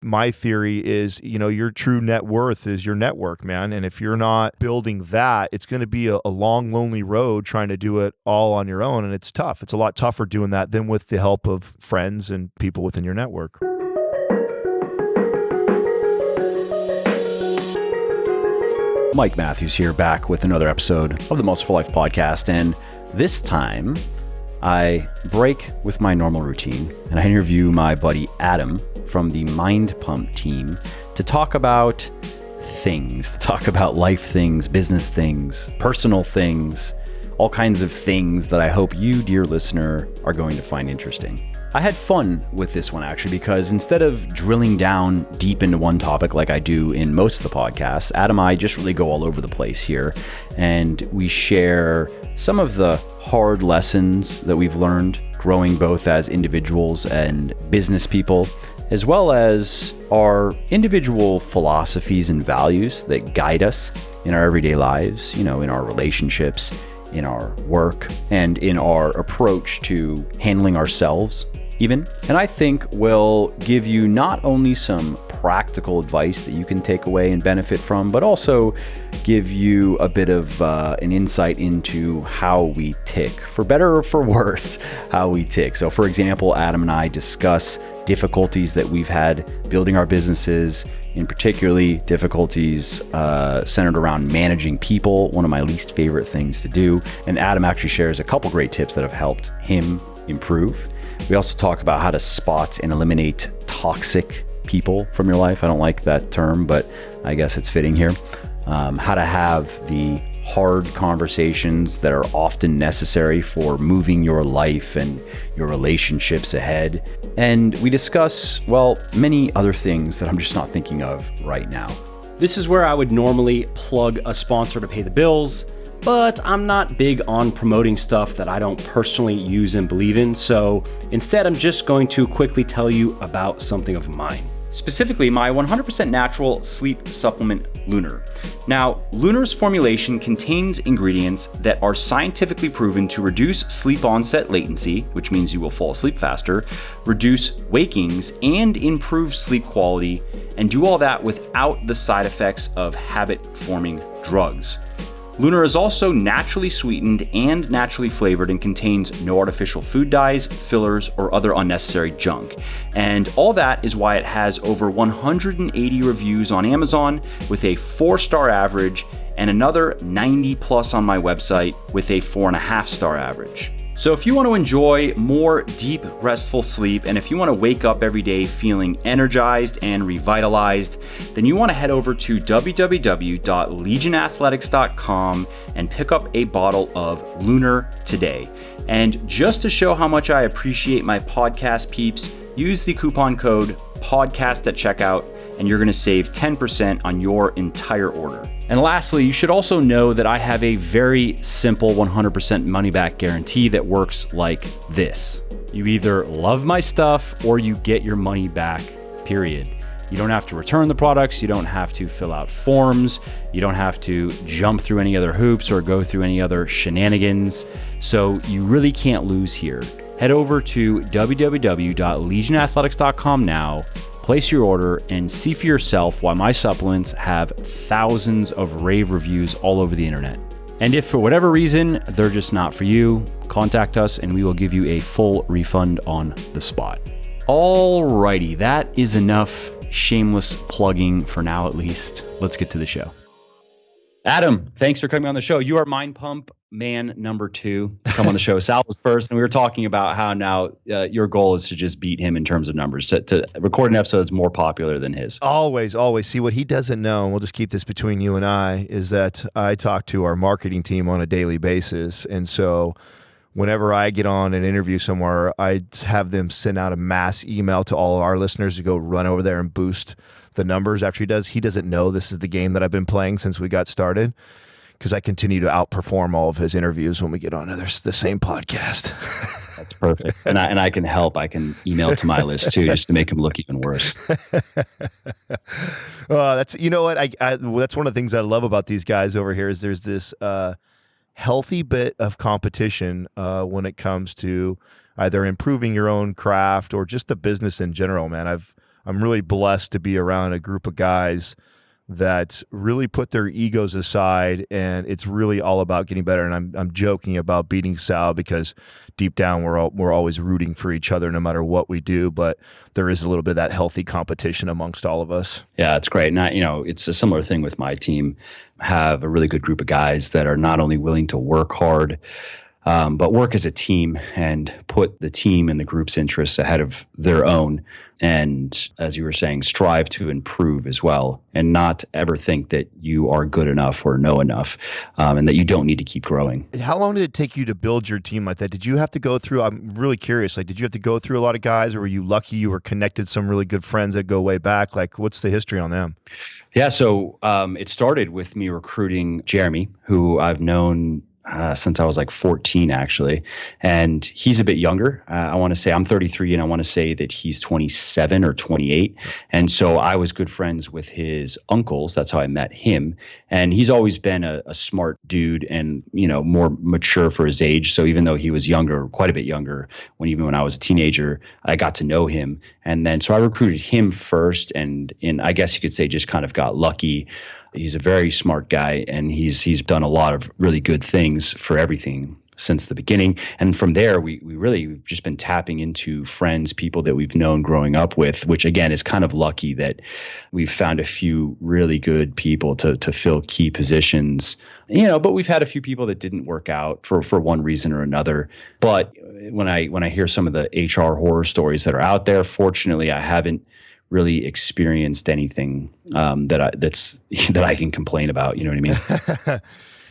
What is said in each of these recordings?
my theory is, your true net worth is your network, man. And if you're not building that, it's going to be a long, lonely road trying to do it all on your own. And it's tough. It's a lot tougher doing that than with the help of friends and people within your network. Mike Matthews here, back with another episode of the Muscle for Life podcast. And this time I break with my normal routine and I interview my buddy Adam from the MindPump team to talk about things, to talk about life things, business things, personal things, all kinds of things that I hope you, dear listener, are going to find interesting. I had fun with this one actually, because instead of drilling down deep into one topic like I do in most of the podcasts, Adam and I just really go all over the place here, and we share some of the hard lessons that we've learned growing both as individuals and business people, as well as our individual philosophies and values that guide us in our everyday lives, in our relationships, in our work, and in our approach to handling ourselves even. And I think will give you not only some practical advice that you can take away and benefit from, but also give you a bit of an insight into how we tick, for better or for worse, how we tick. So for example, Adam and I discuss difficulties that we've had building our businesses, in particularly difficulties centered around managing people, one of my least favorite things to do. And Adam actually shares a couple great tips that have helped him improve. We also talk about how to spot and eliminate toxic people from your life. I don't like that term, but I guess it's fitting here. How to have the hard conversations that are often necessary for moving your life and your relationships ahead. And we discuss, many other things that I'm just not thinking of right now. This is where I would normally plug a sponsor to pay the bills, but I'm not big on promoting stuff that I don't personally use and believe in. So instead, I'm just going to quickly tell you about something of mine. Specifically, my 100% natural sleep supplement, Lunar. Now, Lunar's formulation contains ingredients that are scientifically proven to reduce sleep onset latency, which means you will fall asleep faster, reduce wakings, and improve sleep quality, and do all that without the side effects of habit-forming drugs. Lunar is also naturally sweetened and naturally flavored and contains no artificial food dyes, fillers, or other unnecessary junk. And all that is why it has over 180 reviews on Amazon with a 4-star average and another 90 plus on my website with a 4.5-star average. So if you want to enjoy more deep, restful sleep, and if you want to wake up every day feeling energized and revitalized, then you want to head over to www.legionathletics.com and pick up a bottle of Lunar today. And just to show how much I appreciate my podcast peeps, use the coupon code PODCAST at checkout, and you're going to save 10% on your entire order. And lastly, you should also know that I have a very simple 100% money back guarantee that works like this. You either love my stuff or you get your money back, period. You don't have to return the products. You don't have to fill out forms. You don't have to jump through any other hoops or go through any other shenanigans. So you really can't lose here. Head over to www.legionathletics.com now, place your order, and see for yourself why my supplements have thousands of rave reviews all over the internet. And if for whatever reason they're just not for you, contact us and we will give you a full refund on the spot. Alrighty, that is enough shameless plugging for now at least. Let's get to the show. Adam, thanks for coming on the show. You are MindPump man number 2 to come on the show. Sal was first, and we were talking about how now your goal is to just beat him in terms of numbers, to record an episode that's more popular than his. Always. See, what he doesn't know, and we'll just keep this between you and I, is that I talk to our marketing team on a daily basis. And so whenever I get on an interview somewhere, I have them send out a mass email to all of our listeners to go run over there and boost the numbers after he does. He doesn't know this is the game that I've been playing since we got started, because I continue to outperform all of his interviews when we get on the same podcast. That's perfect. And I can help. I can email to my list too, just to make him look even worse. That's, you know what? That's one of the things I love about these guys over here is there's this healthy bit of competition when it comes to either improving your own craft or just the business in general, man. I'm really blessed to be around a group of guys that really put their egos aside, and it's really all about getting better. And I'm joking about beating Sal because deep down we're always rooting for each other no matter what we do, but there is a little bit of that healthy competition amongst all of us. Yeah, it's great. And it's a similar thing with my team. I have a really good group of guys that are not only willing to work hard, but work as a team and put the team and the group's interests ahead of their own. And as you were saying, strive to improve as well, and not ever think that you are good enough or know enough, and that you don't need to keep growing. How long did it take you to build your team like that? Did you have to go through, I'm really curious, like, did you have to go through a lot of guys, or were you lucky you were connected some really good friends that go way back? Like, what's the history on them? Yeah, so it started with me recruiting Jeremy, who I've known since I was like 14, actually. And he's a bit younger. I want to say I'm 33, and I want to say that he's 27 or 28. And so I was good friends with his uncles. That's how I met him. And he's always been a smart dude and, more mature for his age. So even though he was younger, quite a bit younger, even when I was a teenager, I got to know him. And then so I recruited him first, and I guess you could say just kind of got lucky. He's a very smart guy, and he's done a lot of really good things for everything since the beginning. And from there, we've just been tapping into friends, people that we've known growing up with, which again is kind of lucky that we've found a few really good people to fill key positions. But we've had a few people that didn't work out for one reason or another. But when I hear some of the HR horror stories that are out there, fortunately, I haven't really experienced anything that I can complain about. You know what I mean?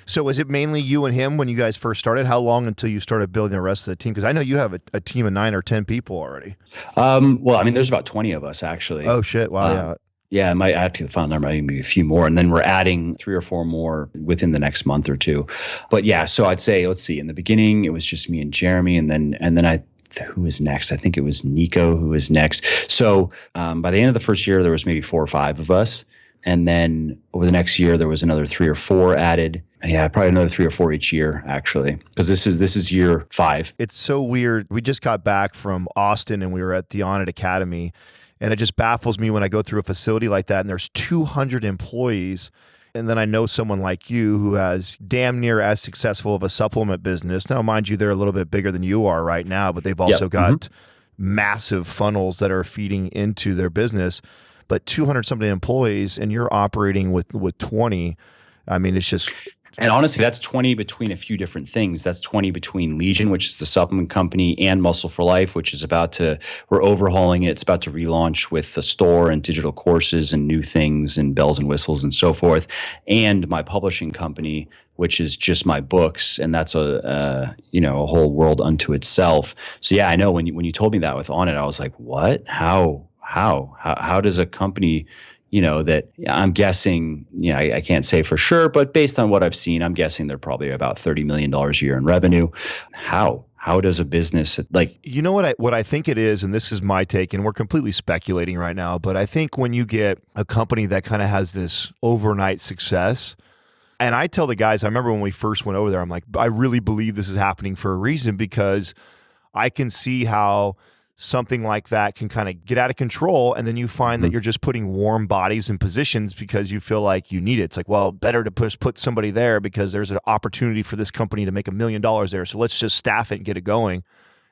So was it mainly you and him when you guys first started? How long until you started building the rest of the team? Because I know you have a team of 9 or 10 people already. Well, there's about 20 of us actually. Oh shit! Wow. Yeah. Yeah, I have to get the final number, maybe a few more. And then we're adding 3 or 4 more within the next month or two. But yeah, so I'd say, let's see, in the beginning, it was just me and Jeremy. And then who was next? I think it was Nico who was next. So by the end of the first year, there was maybe 4 or 5 of us. And then over the next year, there was another 3 or 4 added. Yeah, probably another 3 or 4 each year, actually, because this is year 5. It's so weird. We just got back from Austin, and we were at the Onnit Academy. And it just baffles me when I go through a facility like that and there's 200 employees. And then I know someone like you who has damn near as successful of a supplement business. Now, mind you, they're a little bit bigger than you are right now, but they've also got massive funnels that are feeding into their business. But 200 something employees, and you're operating with 20. It's just... And honestly, that's 20 between a few different things. That's 20 between Legion, which is the supplement company, and Muscle for Life, which is we're overhauling it. It's about to relaunch with the store and digital courses and new things and bells and whistles and so forth. And my publishing company, which is just my books. And that's a whole world unto itself. So yeah, I know when you told me that with Onnit, I was like, what? How does a company, that I'm guessing, I can't say for sure, but based on what I've seen, I'm guessing they're probably about $30 million a year in revenue. How does a business what I think it is, and this is my take, and we're completely speculating right now, but I think when you get a company that kind of has this overnight success, and I tell the guys, I remember when we first went over there, I'm like, I really believe this is happening for a reason, because I can see how something like that can kind of get out of control, and then you find that you're just putting warm bodies in positions because you feel like you need it. It's like, well, better to put somebody there because there's an opportunity for this company to make $1 million there, so let's just staff it and get it going.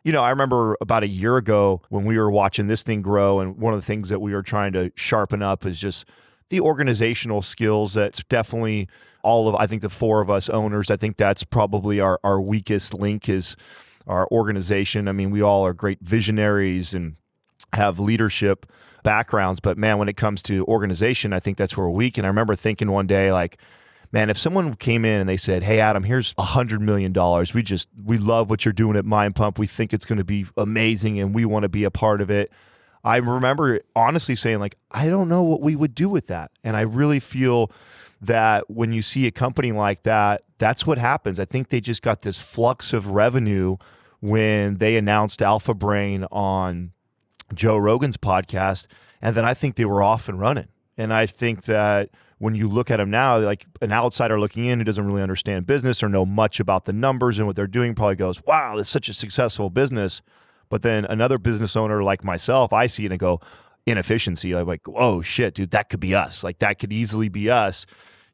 I remember about a year ago when we were watching this thing grow, and one of the things that we were trying to sharpen up is just the organizational skills. That's definitely I think the 4 of us owners, I think that's probably our weakest link is our organization. We all are great visionaries and have leadership backgrounds, but man, when it comes to organization, I think that's where we're weak. And I remember thinking one day, like, man, if someone came in and they said, hey, Adam, here's $100 million. We love what you're doing at MindPump. We think it's going to be amazing and we want to be a part of it. I remember honestly saying, like, I don't know what we would do with that. And I really feel that when you see a company like that, that's what happens. I think they just got this flux of revenue when they announced Alpha Brain on Joe Rogan's podcast, and then I think they were off and running. And I think that when you look at them now, like an outsider looking in who doesn't really understand business or know much about the numbers and what they're doing probably goes, wow, this is such a successful business. But then another business owner like myself, I see it and go, inefficiency. I'm like, oh shit, dude, that could be us. Like that could easily be us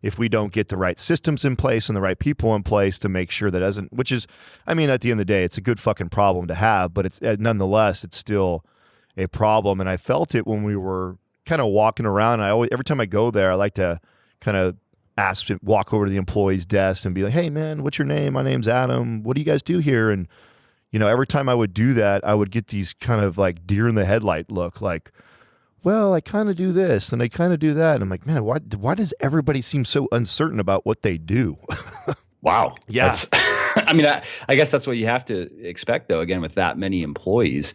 if we don't get the right systems in place and the right people in place to make sure that doesn't, which is, I mean, at the end of the day, it's a good fucking problem to have, but it's nonetheless, it's still a problem. And I felt it when we were kind of walking around. Every time I go there, I like to kind of walk over to the employee's desk and be like, hey man, what's your name? My name's Adam. What do you guys do here? And, every time I would do that, I would get these kind of like deer in the headlight look, like, well, I kind of do this and I kind of do that. And I'm like, man, why does everybody seem so uncertain about what they do? Wow. Yeah. I mean, I guess that's what you have to expect, though. Again, with that many employees,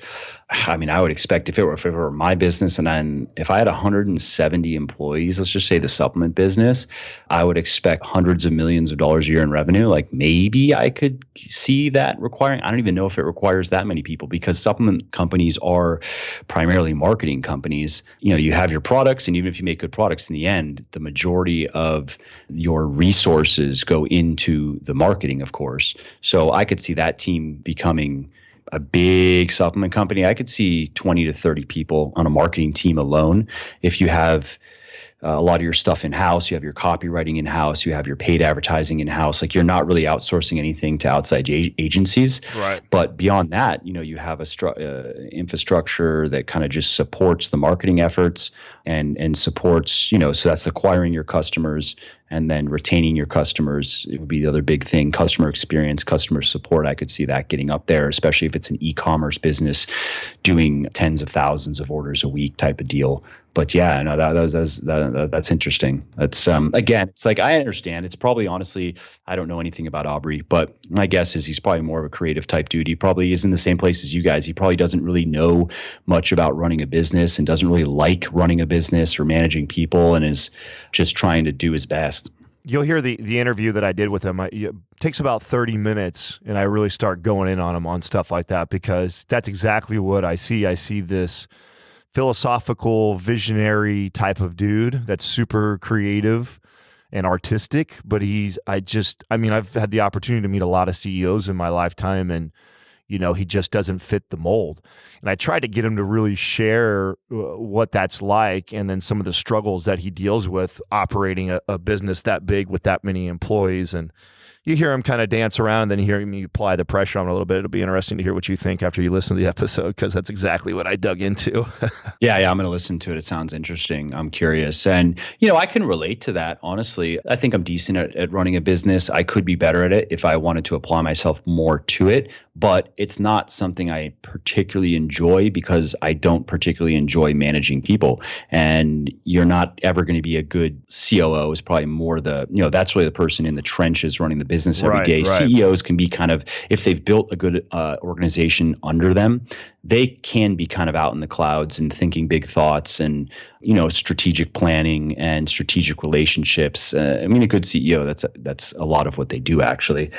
I mean, I would expect if it were my business, and then if I had 170 employees, let's just say the supplement business, I would expect hundreds of millions of dollars a year in revenue. Like maybe I could see that requiring. I don't even know if it requires that many people, because supplement companies are primarily marketing companies. You have your products, and even if you make good products in the end, the majority of your resources go into the marketing, of course. So I could see that team becoming a big supplement company. I could see 20 to 30 people on a marketing team alone. If you have a lot of your stuff in-house, you have your copywriting in-house, you have your paid advertising in-house, like you're not really outsourcing anything to outside agencies. Right. But beyond that, you have a infrastructure that kind of just supports the marketing efforts and supports, so that's acquiring your customers and then retaining your customers. It would be the other big thing. Customer experience, customer support. I could see that getting up there, especially if it's an e-commerce business doing tens of thousands of orders a week type of deal. But yeah, no, that's interesting. That's again, it's like, I understand. It's probably, honestly, I don't know anything about Aubrey, but my guess is he's probably more of a creative type dude. He probably is in the same place as you guys. He probably doesn't really know much about running a business and doesn't really like running a business or managing people, and is just trying to do his best. You'll hear the interview that I did with him. It takes about 30 minutes, and I really start going in on him on stuff like that, because that's exactly what I see. I see this philosophical, visionary type of dude that's super creative and artistic, but I've had the opportunity to meet a lot of CEOs in my lifetime, and he just doesn't fit the mold. And I tried to get him to really share what that's like, and then some of the struggles that he deals with operating a business that big with that many employees. And you hear him kind of dance around, and then you hear me apply the pressure on him a little bit. It'll be interesting to hear what you think after you listen to the episode, because that's exactly what I dug into. Yeah, I'm going to listen to it. It sounds interesting. I'm curious. And, I can relate to that, honestly. I think I'm decent at running a business. I could be better at it if I wanted to apply myself more to it, but it's not something I particularly enjoy, because I don't particularly enjoy managing people. And you're not ever going to be a good COO. Is probably more that's really the person in the trenches running the business every day. Right. CEOs can be kind of, if they've built a good organization under them, they can be kind of out in the clouds and thinking big thoughts and, strategic planning and strategic relationships. A good CEO, that's a lot of what they do, actually.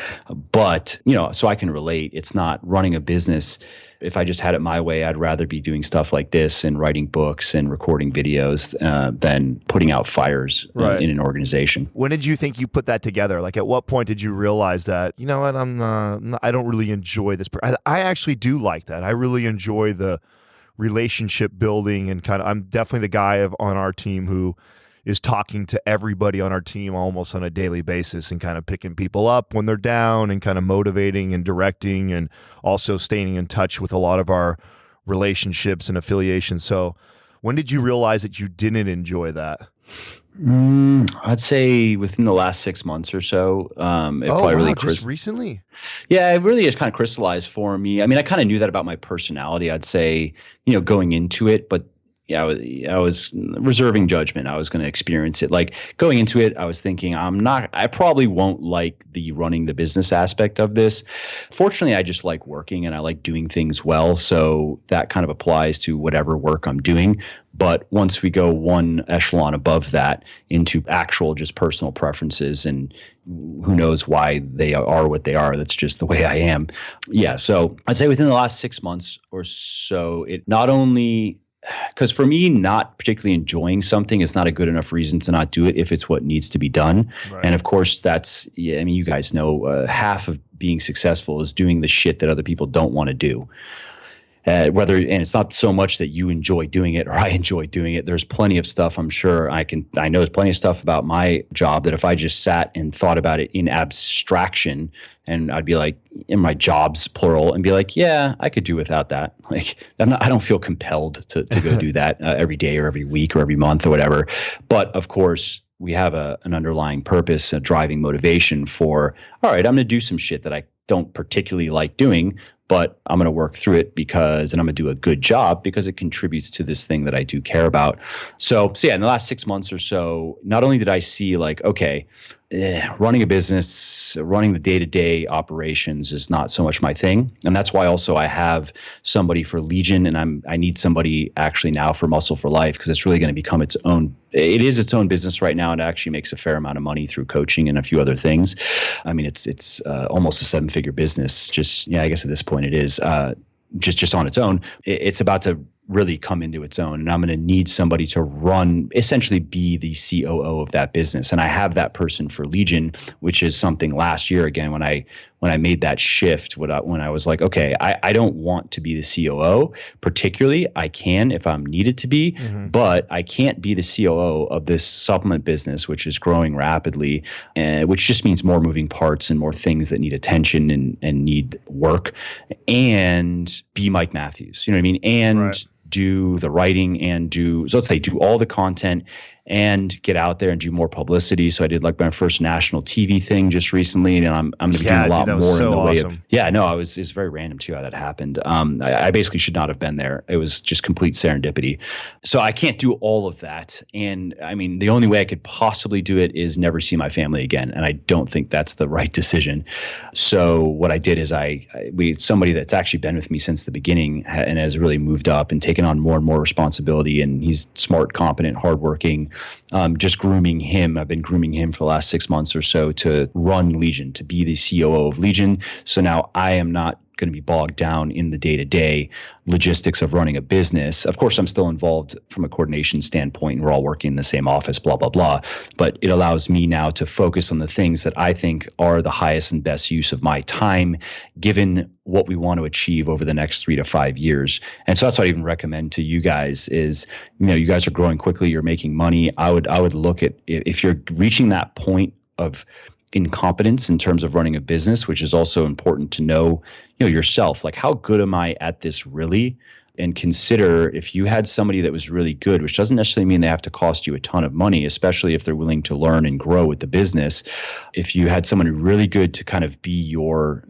But, so I can relate. It's not running a business. If I just had it my way, I'd rather be doing stuff like this and writing books and recording videos than putting out fires in an organization. When did you think you put that together? Like, at what point did you realize that, what, I don't really enjoy this. I actually do like that. I really enjoy the relationship building, and I'm definitely the guy on our team who is talking to everybody on our team almost on a daily basis, and kind of picking people up when they're down, and kind of motivating and directing, and also staying in touch with a lot of our relationships and affiliations. So when did you realize that you didn't enjoy that? I'd say within the last 6 months or so. Just recently? Yeah, it really has kind of crystallized for me. I kind of knew that about my personality, I'd say, going into it, but yeah, I was reserving judgment. I was going to experience it. Like, going into it, I was thinking, I probably won't like the running the business aspect of this. Fortunately, I just like working, and I like doing things well. So that kind of applies to whatever work I'm doing. But once we go one echelon above that into actual just personal preferences, and who knows why they are what they are, that's just the way I am. Yeah. So I'd say within the last 6 months or so, it not only, because for me, not particularly enjoying something is not a good enough reason to not do it if it's what needs to be done. Right. And of course, that's, you guys know, half of being successful is doing the shit that other people don't want to do. and it's not so much that you enjoy doing it or I enjoy doing it. There's plenty of stuff I'm sure I know there's plenty of stuff about my job that if I just sat and thought about it in abstraction, and I'd be like, in my jobs plural, and be like, yeah, I could do without that. Like, I don't feel compelled to go do that every day or every week or every month or whatever. But of course, we have an underlying purpose, a driving motivation for, all right, I'm going to do some shit that I don't particularly like doing, but I'm going to work through it and I'm going to do a good job because it contributes to this thing that I do care about. So yeah, in the last 6 months or so, not only did I see like, okay, running a business, running the day-to-day operations is not so much my thing. And that's why also I have somebody for Legion, and I need somebody actually now for Muscle for Life, because it's really going to become its own business right now, and it actually makes a fair amount of money through coaching and a few other things. I mean, it's almost a 7-figure business. I guess at this point it is just on its own. It's about to really come into its own, and I'm going to need somebody to essentially be the COO of that business. And I have that person for Legion, which is something last year, again, when I made that shift, when I was like, okay, I don't want to be the COO particularly. I can if I'm needed to be, but I can't be the COO of this supplement business, which is growing rapidly, which just means more moving parts and more things that need attention and need work, and be Mike Matthews. You know what I mean? And right. Do the writing and let's say do all the content and get out there and do more publicity. So I did like my first national TV thing just recently, and I'm going to be doing a lot more in the way of, it's very random too how that happened. I basically should not have been there. It was just complete serendipity. So I can't do all of that. And I mean, the only way I could possibly do it is never see my family again. And I don't think that's the right decision. So what I did is somebody that's actually been with me since the beginning and has really moved up and taken on more and more responsibility. And he's smart, competent, hardworking. Just grooming him. I've been grooming him for the last 6 months or so to run Legion, to be the COO of Legion. So now I am not going to be bogged down in the day-to-day logistics of running a business. Of course, I'm still involved from a coordination standpoint, and we're all working in the same office, blah, blah, blah. But it allows me now to focus on the things that I think are the highest and best use of my time, given what we want to achieve over the next 3 to 5 years. And so that's what I even recommend to you guys is, you guys are growing quickly, you're making money. I would look at, if you're reaching that point of incompetence in terms of running a business, which is also important to know, yourself, like, how good am I at this really? And consider if you had somebody that was really good, which doesn't necessarily mean they have to cost you a ton of money, especially if they're willing to learn and grow with the business. If you had someone really good to kind of be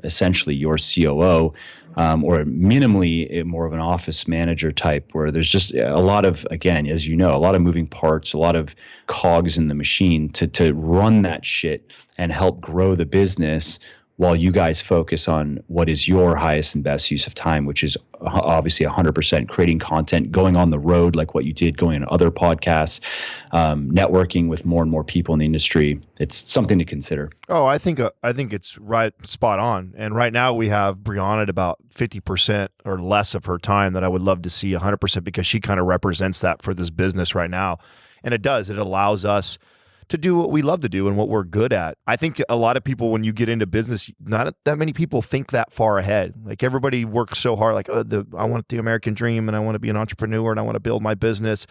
essentially your COO, or minimally more of an office manager type, where there's just a lot of, again, as you know, a lot of moving parts, a lot of cogs in the machine to run that shit and help grow the business, while you guys focus on what is your highest and best use of time, which is obviously 100% creating content, going on the road like what you did, going on other podcasts, networking with more and more people in the industry. It's something to consider. Oh, I think it's right, spot on. And right now we have Brianna at about 50% or less of her time that I would love to see 100%, because she kind of represents that for this business right now. And it allows us to do what we love to do and what we're good at. I think a lot of people, when you get into business, not that many people think that far ahead. Like, everybody works so hard, like, I want the American dream, and I want to be an entrepreneur, and I want to build my business.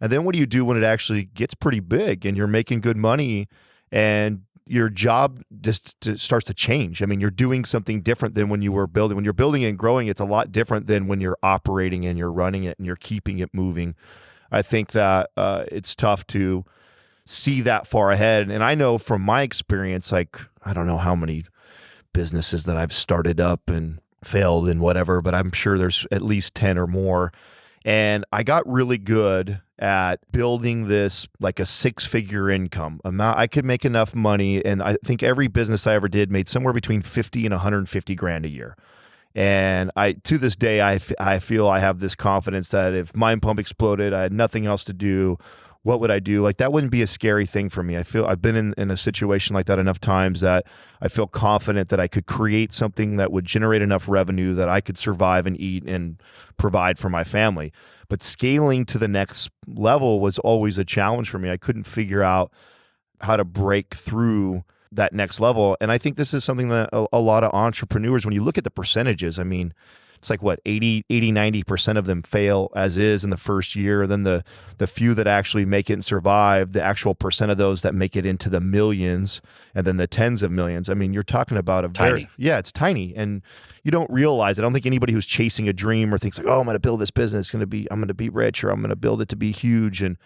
And then what do you do when it actually gets pretty big and you're making good money and your job just starts to change? I mean, you're doing something different than when you were building. When you're building and growing, it's a lot different than when you're operating and you're running it and you're keeping it moving. I think that it's tough to see that far ahead. And I know from my experience, like, I don't know how many businesses that I've started up and failed and whatever, but I'm sure there's at least 10 or more. And I got really good at building this, like, a 6-figure income amount. I could make enough money. And I think every business I ever did made somewhere between 50 and 150 grand a year. And to this day, I feel I have this confidence that if MindPump exploded, I had nothing else to do, what would I do? Like, that wouldn't be a scary thing for me. I feel I've been in a situation like that enough times that I feel confident that I could create something that would generate enough revenue that I could survive and eat and provide for my family. But scaling to the next level was always a challenge for me. I couldn't figure out how to break through that next level. And I think this is something that a lot of entrepreneurs, when you look at the percentages, I mean, it's like what, 90% of them fail as is in the first year. Then the few that actually make it and survive, the actual percent of those that make it into the millions and then the tens of millions. I mean, you're talking about a Tiny. it's tiny. And you don't realize, I don't think anybody who's chasing a dream or thinks like, oh, I'm going to build this business, I'm going to be rich, or I'm going to build it to be huge. And,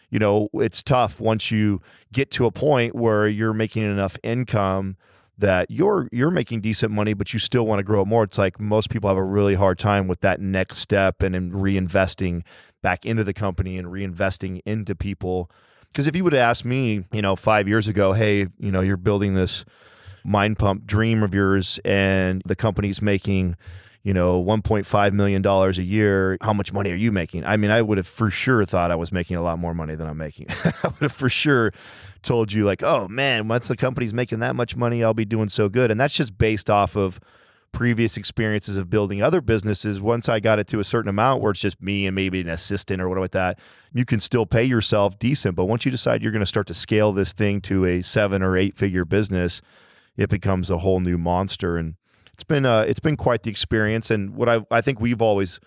you know, it's tough once you get to a point where you're making enough income that you're making decent money, but you still want to grow it more. It's like most people have a really hard time with that next step and in reinvesting back into the company and reinvesting into people. Because if you would have asked me, you know, 5 years ago, hey, you know, you're building this MindPump dream of yours and the company's making, you know, $1.5 million a year, how much money are you making? I mean, I would have for sure thought I was making a lot more money than I'm making. I would have for sure told you like, oh man, once the company's making that much money, I'll be doing so good. And that's just based off of previous experiences of building other businesses. Once I got it to a certain amount where it's just me and maybe an assistant or whatever like that, you can still pay yourself decent. But once you decide you're going to start to scale this thing to a 7 or 8 figure business, it becomes a whole new monster. And it's been quite the experience. And what I think we've always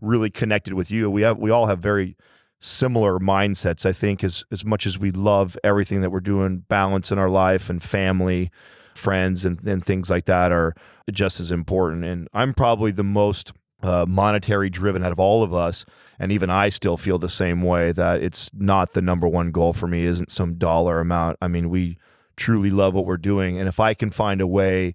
really connected with you. We all have very similar mindsets. I think as much as we love everything that we're doing, balance in our life and family, friends, and things like that are just as important. And I'm probably the most monetary driven out of all of us. And even I still feel the same way, that it's not the number one goal for me, isn't some dollar amount. I mean, we truly love what we're doing. And if I can find a way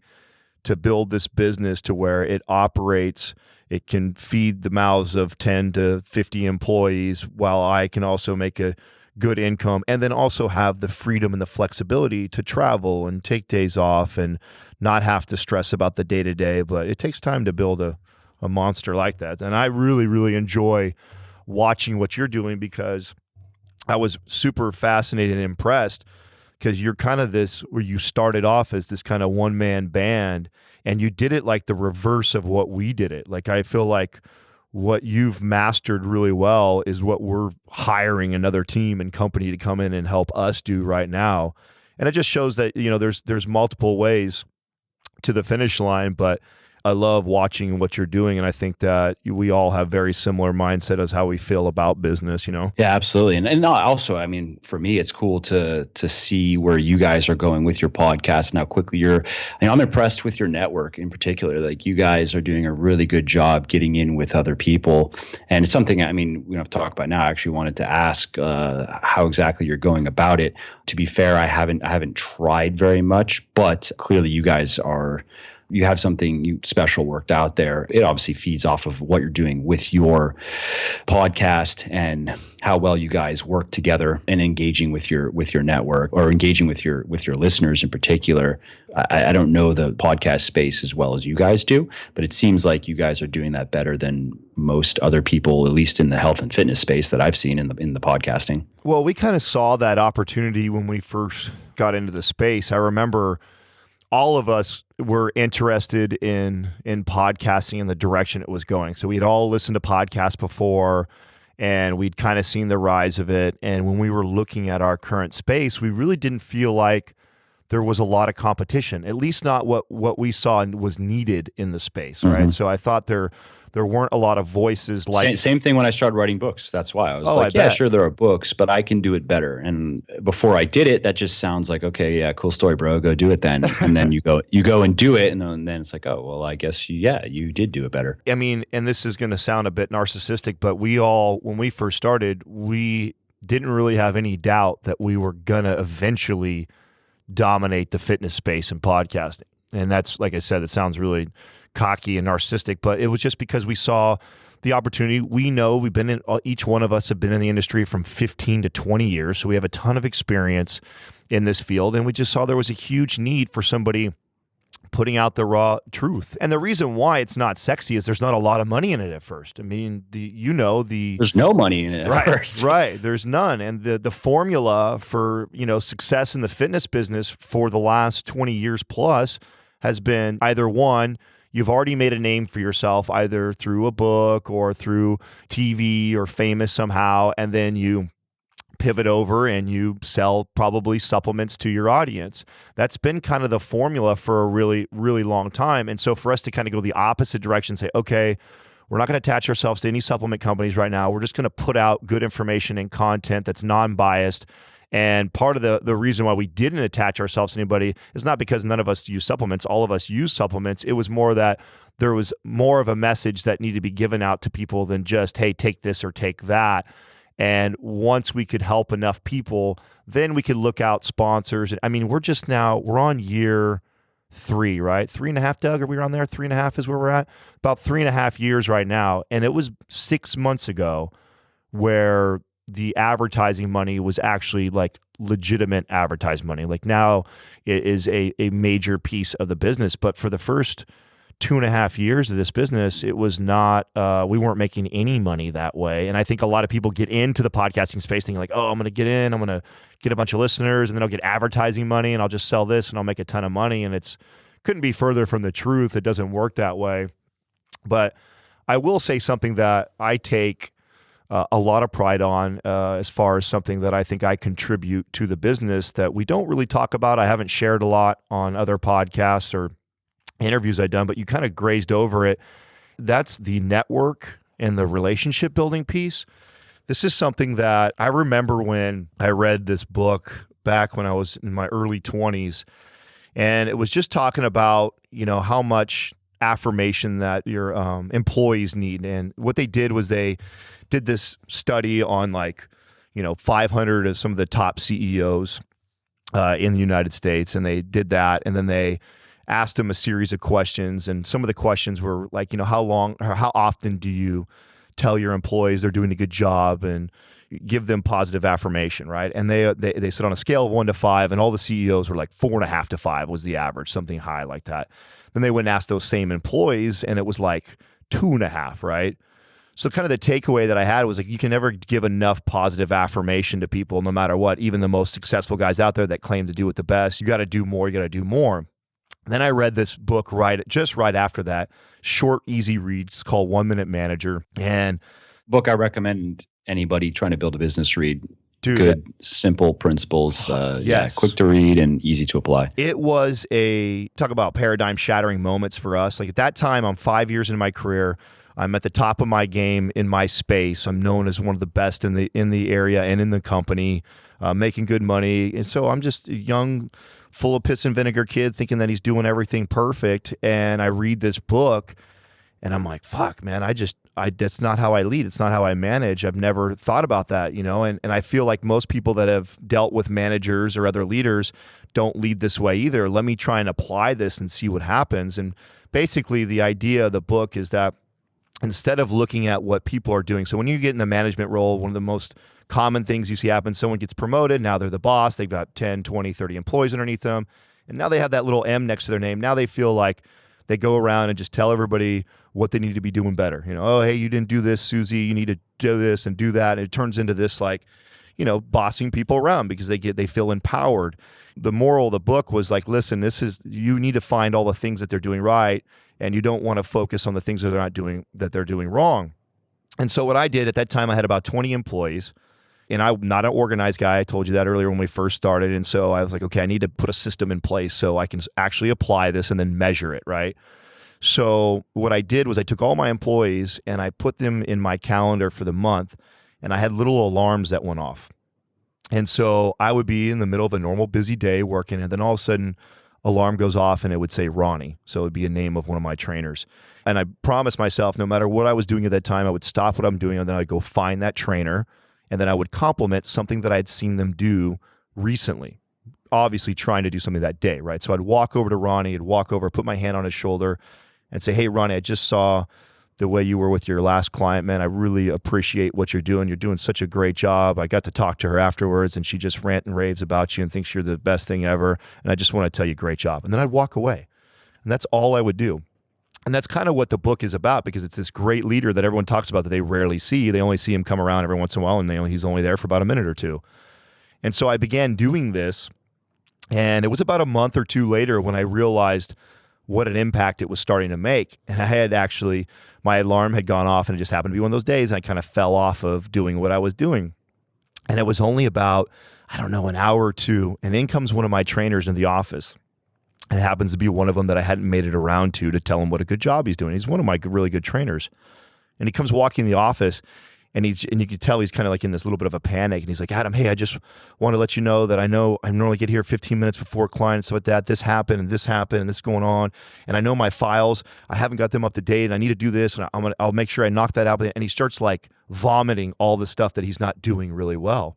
to build this business to where it operates, it can feed the mouths of 10 to 50 employees while I can also make a good income, and then also have the freedom and the flexibility to travel and take days off and not have to stress about the day-to-day. But it takes time to build a monster like that. And I really, really enjoy watching what you're doing, because I was super fascinated and impressed, because you're kind of this, where you started off as this kind of one-man band, and you did it like the reverse of what we did it. Like, I feel like what you've mastered really well is what we're hiring another team and company to come in and help us do right now. And it just shows that, you know, there's multiple ways to the finish line, but I love watching what you're doing, and I think that we all have very similar mindset as how we feel about business, you know? Yeah, absolutely. And also, I mean, for me, it's cool to see where you guys are going with your podcast and how quickly I'm impressed with your network in particular. Like, you guys are doing a really good job getting in with other people. And it's something, I mean, we don't have to talk about now. I actually wanted to ask how exactly you're going about it. To be fair, I haven't tried very much, but clearly you guys you have something special worked out there. It obviously feeds off of what you're doing with your podcast and how well you guys work together and engaging with your network, or engaging with your listeners in particular. I don't know the podcast space as well as you guys do, but it seems like you guys are doing that better than most other people, at least in the health and fitness space that I've seen in the podcasting. Well, we kind of saw that opportunity when we first got into the space. I remember all of us were interested in podcasting and the direction it was going. So we'd all listened to podcasts before, and we'd kind of seen the rise of it. And when we were looking at our current space, we really didn't feel like there was a lot of competition, at least not what we saw was needed in the space, right? So I thought there weren't a lot of voices like... Same thing when I started writing books. That's why I was yeah, sure, there are books, but I can do it better. And before I did it, that just sounds like, okay, yeah, cool story, bro, go do it then. And then you go and do it, and then it's like, oh, well, I guess you did do it better. I mean, and this is going to sound a bit narcissistic, but when we first started, we didn't really have any doubt that we were going to eventually dominate the fitness space in podcasting. And that's, like I said, it sounds really cocky and narcissistic, but it was just because we saw the opportunity. We know each one of us have been in the industry from 15 to 20 years. So we have a ton of experience in this field. And we just saw there was a huge need for somebody putting out the raw truth. And the reason why it's not sexy is there's not a lot of money in it at first. I mean, there's no money in it at first. Right. There's none. And the formula for, success in the fitness business for the last 20 years plus has been either one, you've already made a name for yourself, either through a book or through TV or famous somehow, and then you pivot over and you sell probably supplements to your audience. That's been kind of the formula for a really, really long time. And so for us to kind of go the opposite direction, say, okay, we're not going to attach ourselves to any supplement companies right now. We're just going to put out good information and content that's non-biased. And part of the reason why we didn't attach ourselves to anybody is not because none of us use supplements. All of us use supplements. It was more that there was more of a message that needed to be given out to people than just, hey, take this or take that. And once we could help enough people, then we could look out sponsors. I mean, we're on year 3, right? 3.5, Doug, are we on there? 3.5 is where we're at? About 3.5 years right now. And it was 6 months ago where the advertising money was actually like legitimate advertising money. Like now it is a major piece of the business. But for the first 2.5 years of this business, it was not, we weren't making any money that way. And I think a lot of people get into the podcasting space thinking like, oh, I'm going to get in, I'm going to get a bunch of listeners, and then I'll get advertising money and I'll just sell this and I'll make a ton of money. And couldn't be further from the truth. It doesn't work that way. But I will say something that I take a lot of pride on as far as something that I think I contribute to the business that we don't really talk about. I haven't shared a lot on other podcasts or interviews I've done, but you kind of grazed over it. That's the network and the relationship building piece. This is something that I remember when I read this book back when I was in my early 20s, and it was just talking about, how much affirmation that your employees need. And what they did was they did this study on 500 of some of the top CEOs in the United States, and they did that, and then they asked them a series of questions, and some of the questions were like, how often do you tell your employees they're doing a good job and give them positive affirmation, right? And they said on a scale of 1 to 5, and all the CEOs were like 4.5 to 5 was the average, something high like that. Then they went and asked those same employees, and it was like 2.5, right? So kind of the takeaway that I had was like, you can never give enough positive affirmation to people, no matter what, even the most successful guys out there that claim to do it the best. You got to do more. You got to do more. Then I read this book right after that, short, easy read. It's called 1 Minute Manager. And book I recommend anybody trying to build a business read. Dude, good, simple principles. Yes. Quick to read and easy to apply. It was talk about paradigm shattering moments for us. Like at that time, I'm 5 years into my career. I'm at the top of my game in my space. I'm known as one of the best in the area and in the company, making good money. And so I'm just a young, full of piss and vinegar kid thinking that he's doing everything perfect. And I read this book and I'm like, fuck, man, that's not how I lead. It's not how I manage. I've never thought about that, and I feel like most people that have dealt with managers or other leaders don't lead this way either. Let me try and apply this and see what happens. And basically the idea of the book is that instead of looking at what people are doing, so when you get in the management role, one of the most common things you see happen, someone gets promoted, now they're the boss, they've got 10, 20, 30 employees underneath them, and now they have that little M next to their name. Now they feel like they go around and just tell everybody what they need to be doing better. Oh, hey, you didn't do this, Susie, you need to do this and do that. And it turns into this bossing people around because they feel empowered. The moral of the book was like, listen, you need to find all the things that they're doing right, and you don't want to focus on the things that they're doing wrong. And so what I did at that time, I had about 20 employees, and I'm not an organized guy. I told you that earlier when we first started. And so I was like, okay, I need to put a system in place so I can actually apply this and then measure it, right? So what I did was I took all my employees and I put them in my calendar for the month, and I had little alarms that went off. And so I would be in the middle of a normal busy day working, and then all of a sudden alarm goes off and it would say Ronnie. So it would be a name of one of my trainers. And I promised myself no matter what I was doing at that time, I would stop what I'm doing and then I'd go find that trainer, and then I would compliment something that I'd seen them do recently, obviously trying to do something that day, right? So I'd walk over to Ronnie, put my hand on his shoulder and say, hey, Ronnie, I just saw the way you were with your last client, man. I really appreciate what you're doing. You're doing such a great job. I got to talk to her afterwards, and she just rant and raves about you and thinks you're the best thing ever. And I just want to tell you, great job. And then I'd walk away. And that's all I would do. And that's kind of what the book is about, because it's this great leader that everyone talks about that they rarely see. They only see him come around every once in a while, and he's only there for about a minute or two. And so I began doing this, and it was about a month or two later when I realized what an impact it was starting to make. And I had my alarm had gone off, and it just happened to be one of those days, and I kind of fell off of doing what I was doing. And it was only about, I don't know, an hour or two. And in comes one of my trainers in the office. And it happens to be one of them that I hadn't made it around to tell him what a good job he's doing. He's one of my really good trainers. And he comes walking in the office, and you can tell he's kind of like in this little bit of a panic. And he's like, Adam, hey, I just want to let you know that I know I normally get here 15 minutes before clients, so with that, this happened, and this happened, and this is going on. And I know my files, I haven't got them up to date, and I need to do this, and I'll make sure I knock that out. And he starts like vomiting all the stuff that he's not doing really well.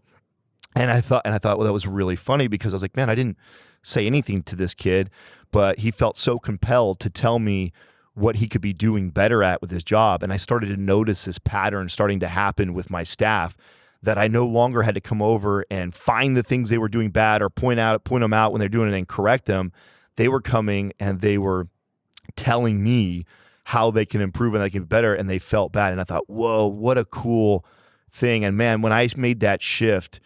And I thought, well, that was really funny, because I was like, man, I didn't say anything to this kid, but he felt so compelled to tell me what he could be doing better at with his job. And I started to notice this pattern starting to happen with my staff, that I no longer had to come over and find the things they were doing bad or point them out when they're doing it and correct them. They were coming and they were telling me how they can improve and they can be better, and they felt bad. And I thought, whoa, what a cool thing. And man, when I made that shift,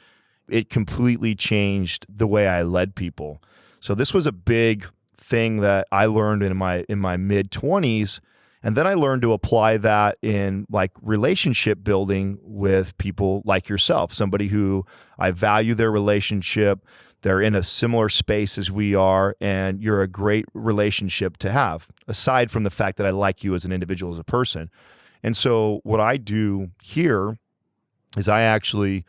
it completely changed the way I led people. So this was a big thing that I learned in my mid 20s, and then I learned to apply that in like relationship building with people like yourself, somebody who I value their relationship, they're in a similar space as we are, and you're a great relationship to have, aside from the fact that I like you as an individual, as a person. And so what I do here is I actually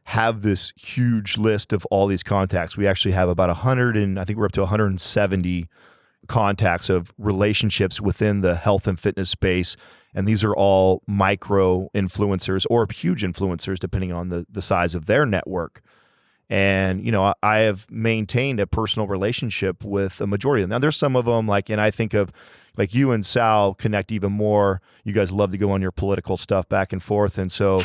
have this huge list of all these contacts. We actually have about 100, and I think we're up to 170 contacts of relationships within the health and fitness space. And these are all micro influencers or huge influencers, depending on the size of their network. And, you know, I have maintained a personal relationship with a majority of them. Now, there's some of them, like, and I think of, like, you and Sal connect even more. You guys love to go on your political stuff back and forth. And so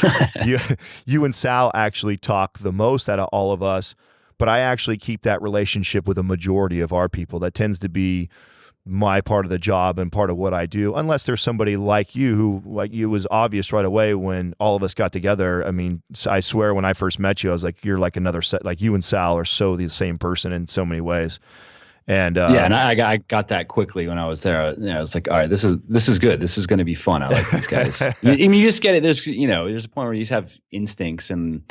you and Sal actually talk the most out of all of us. But I actually keep that relationship with a majority of our people. That tends to be my part of the job and part of what I do, unless there's somebody like you who, like you, was obvious right away when all of us got together. I mean, I swear when I first met you, I was like, you're like another set, like you and Sal are so the same person in so many ways. And yeah, and I got that quickly when I was there. You know, I was like, all right, this is good. This is going to be fun. I like these guys. I mean, you just get it. There's a point where you just have instincts, and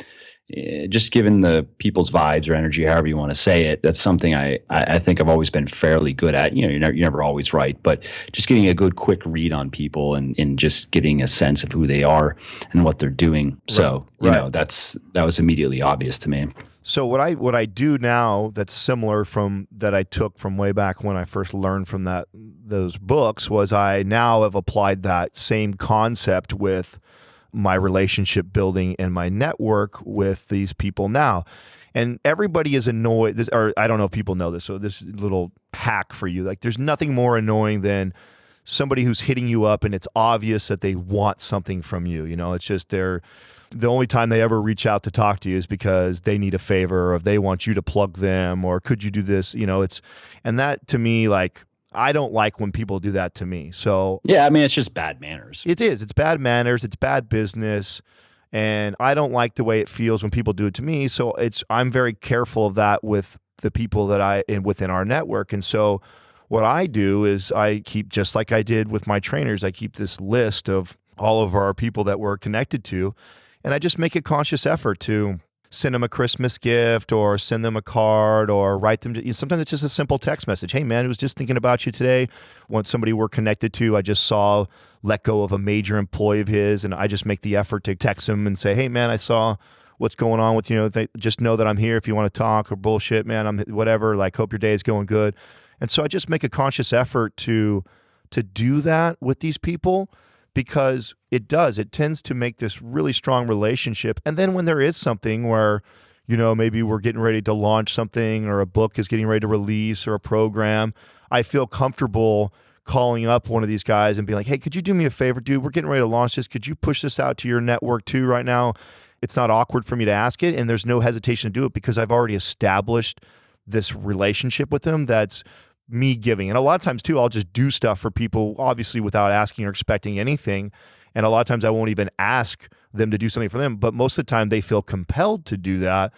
just given the people's vibes or energy, however you want to say it, that's something I think I've always been fairly good at. You know, you're never always right, but just getting a good quick read on people and just getting a sense of who they are and what they're doing. So, you know, that was immediately obvious to me. So what I do now that's similar from that I took from way back when I first learned from those books was I now have applied that same concept with my relationship building and my network with these people now. And everybody is annoyed, or I don't know if people know this, so this little hack for you. Like, there's nothing more annoying than somebody who's hitting you up and it's obvious that they want something from you. You know, it's just the only time they ever reach out to talk to you is because they need a favor, or if they want you to plug them, or could you do this? You know, and that to me, like, I don't like when people do that to me. So yeah, I mean, it's just bad manners. It is. It's bad manners. It's bad business. And I don't like the way it feels when people do it to me. So I'm very careful of that with the people that within our network. And so what I do is I keep, just like I did with my trainers, I keep this list of all of our people that we're connected to. And I just make a conscious effort to send them a Christmas gift or send them a card or write them. Sometimes it's just a simple text message. Hey, man, I was just thinking about you today. Want somebody we're connected to. I just saw let go of a major employee of his, and I just make the effort to text him and say, hey, man, I saw what's going on with you. Just know that I'm here if you want to talk, or bullshit, man. I'm whatever. Like, hope your day is going good. And so I just make a conscious effort to do that with these people, because it tends to make this really strong relationship. And then when there is something where, you know, maybe we're getting ready to launch something, or a book is getting ready to release, or a program, I feel comfortable calling up one of these guys and being like, hey, could you do me a favor, dude? We're getting ready to launch this. Could you push this out to your network too right now? It's not awkward for me to ask it, and there's no hesitation to do it, because I've already established this relationship with them that's me giving. And a lot of times too, I'll just do stuff for people, obviously without asking or expecting anything. And a lot of times I won't even ask them to do something for them. But most of the time they feel compelled to do that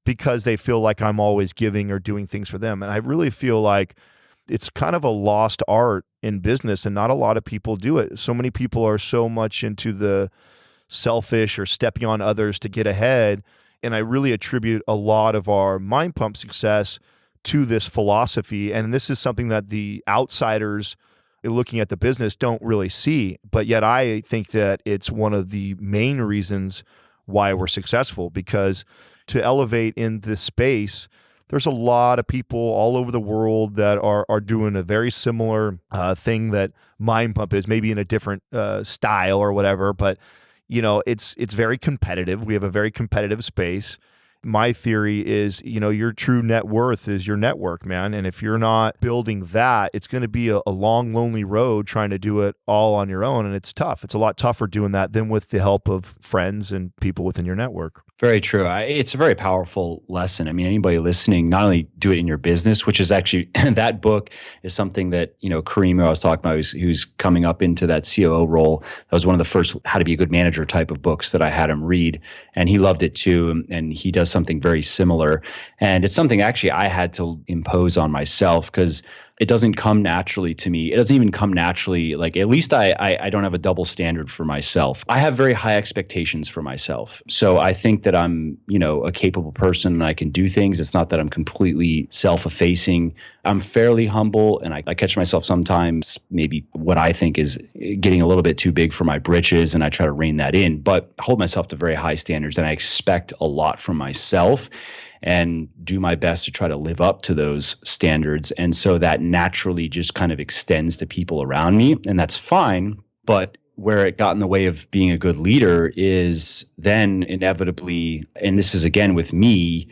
because they feel like I'm always giving or doing things for them. And I really feel like it's kind of a lost art in business, and not a lot of people do it. So many people are so much into the selfish or stepping on others to get ahead. and I really attribute a lot of our MindPump success to this philosophy. And this is something that the outsiders looking at the business don't really see. But yet I think that it's one of the main reasons why we're successful, because to elevate in this space, there's a lot of people all over the world that are doing a very similar thing that MindPump is, maybe in a different style or whatever. But it's very competitive. We have a very competitive space. My theory is, your true net worth is your network, man. And if you're not building that, it's going to be a long, lonely road trying to do it all on your own. And it's tough. It's a lot tougher doing that than with the help of friends and people within your network. Very true. It's a very powerful lesson. I mean, anybody listening, not only do it in your business, which is actually, that book is something that, Kareem, who I was talking about, who's coming up into that COO role. That was one of the first How to Be a Good Manager type of books that I had him read. And he loved it too. And he does something very similar. And it's something actually I had to impose on myself, because it doesn't come naturally to me. It doesn't even come naturally. Like, at least I don't have a double standard for myself. I have very high expectations for myself. So I think that I'm, a capable person and I can do things. It's not that I'm completely self-effacing. I'm fairly humble, and I catch myself sometimes maybe what I think is getting a little bit too big for my britches, and I try to rein that in, but I hold myself to very high standards, and I expect a lot from myself and do my best to try to live up to those standards. And so that naturally just kind of extends to people around me, and that's fine. But where it got in the way of being a good leader is then inevitably, and this is again with me,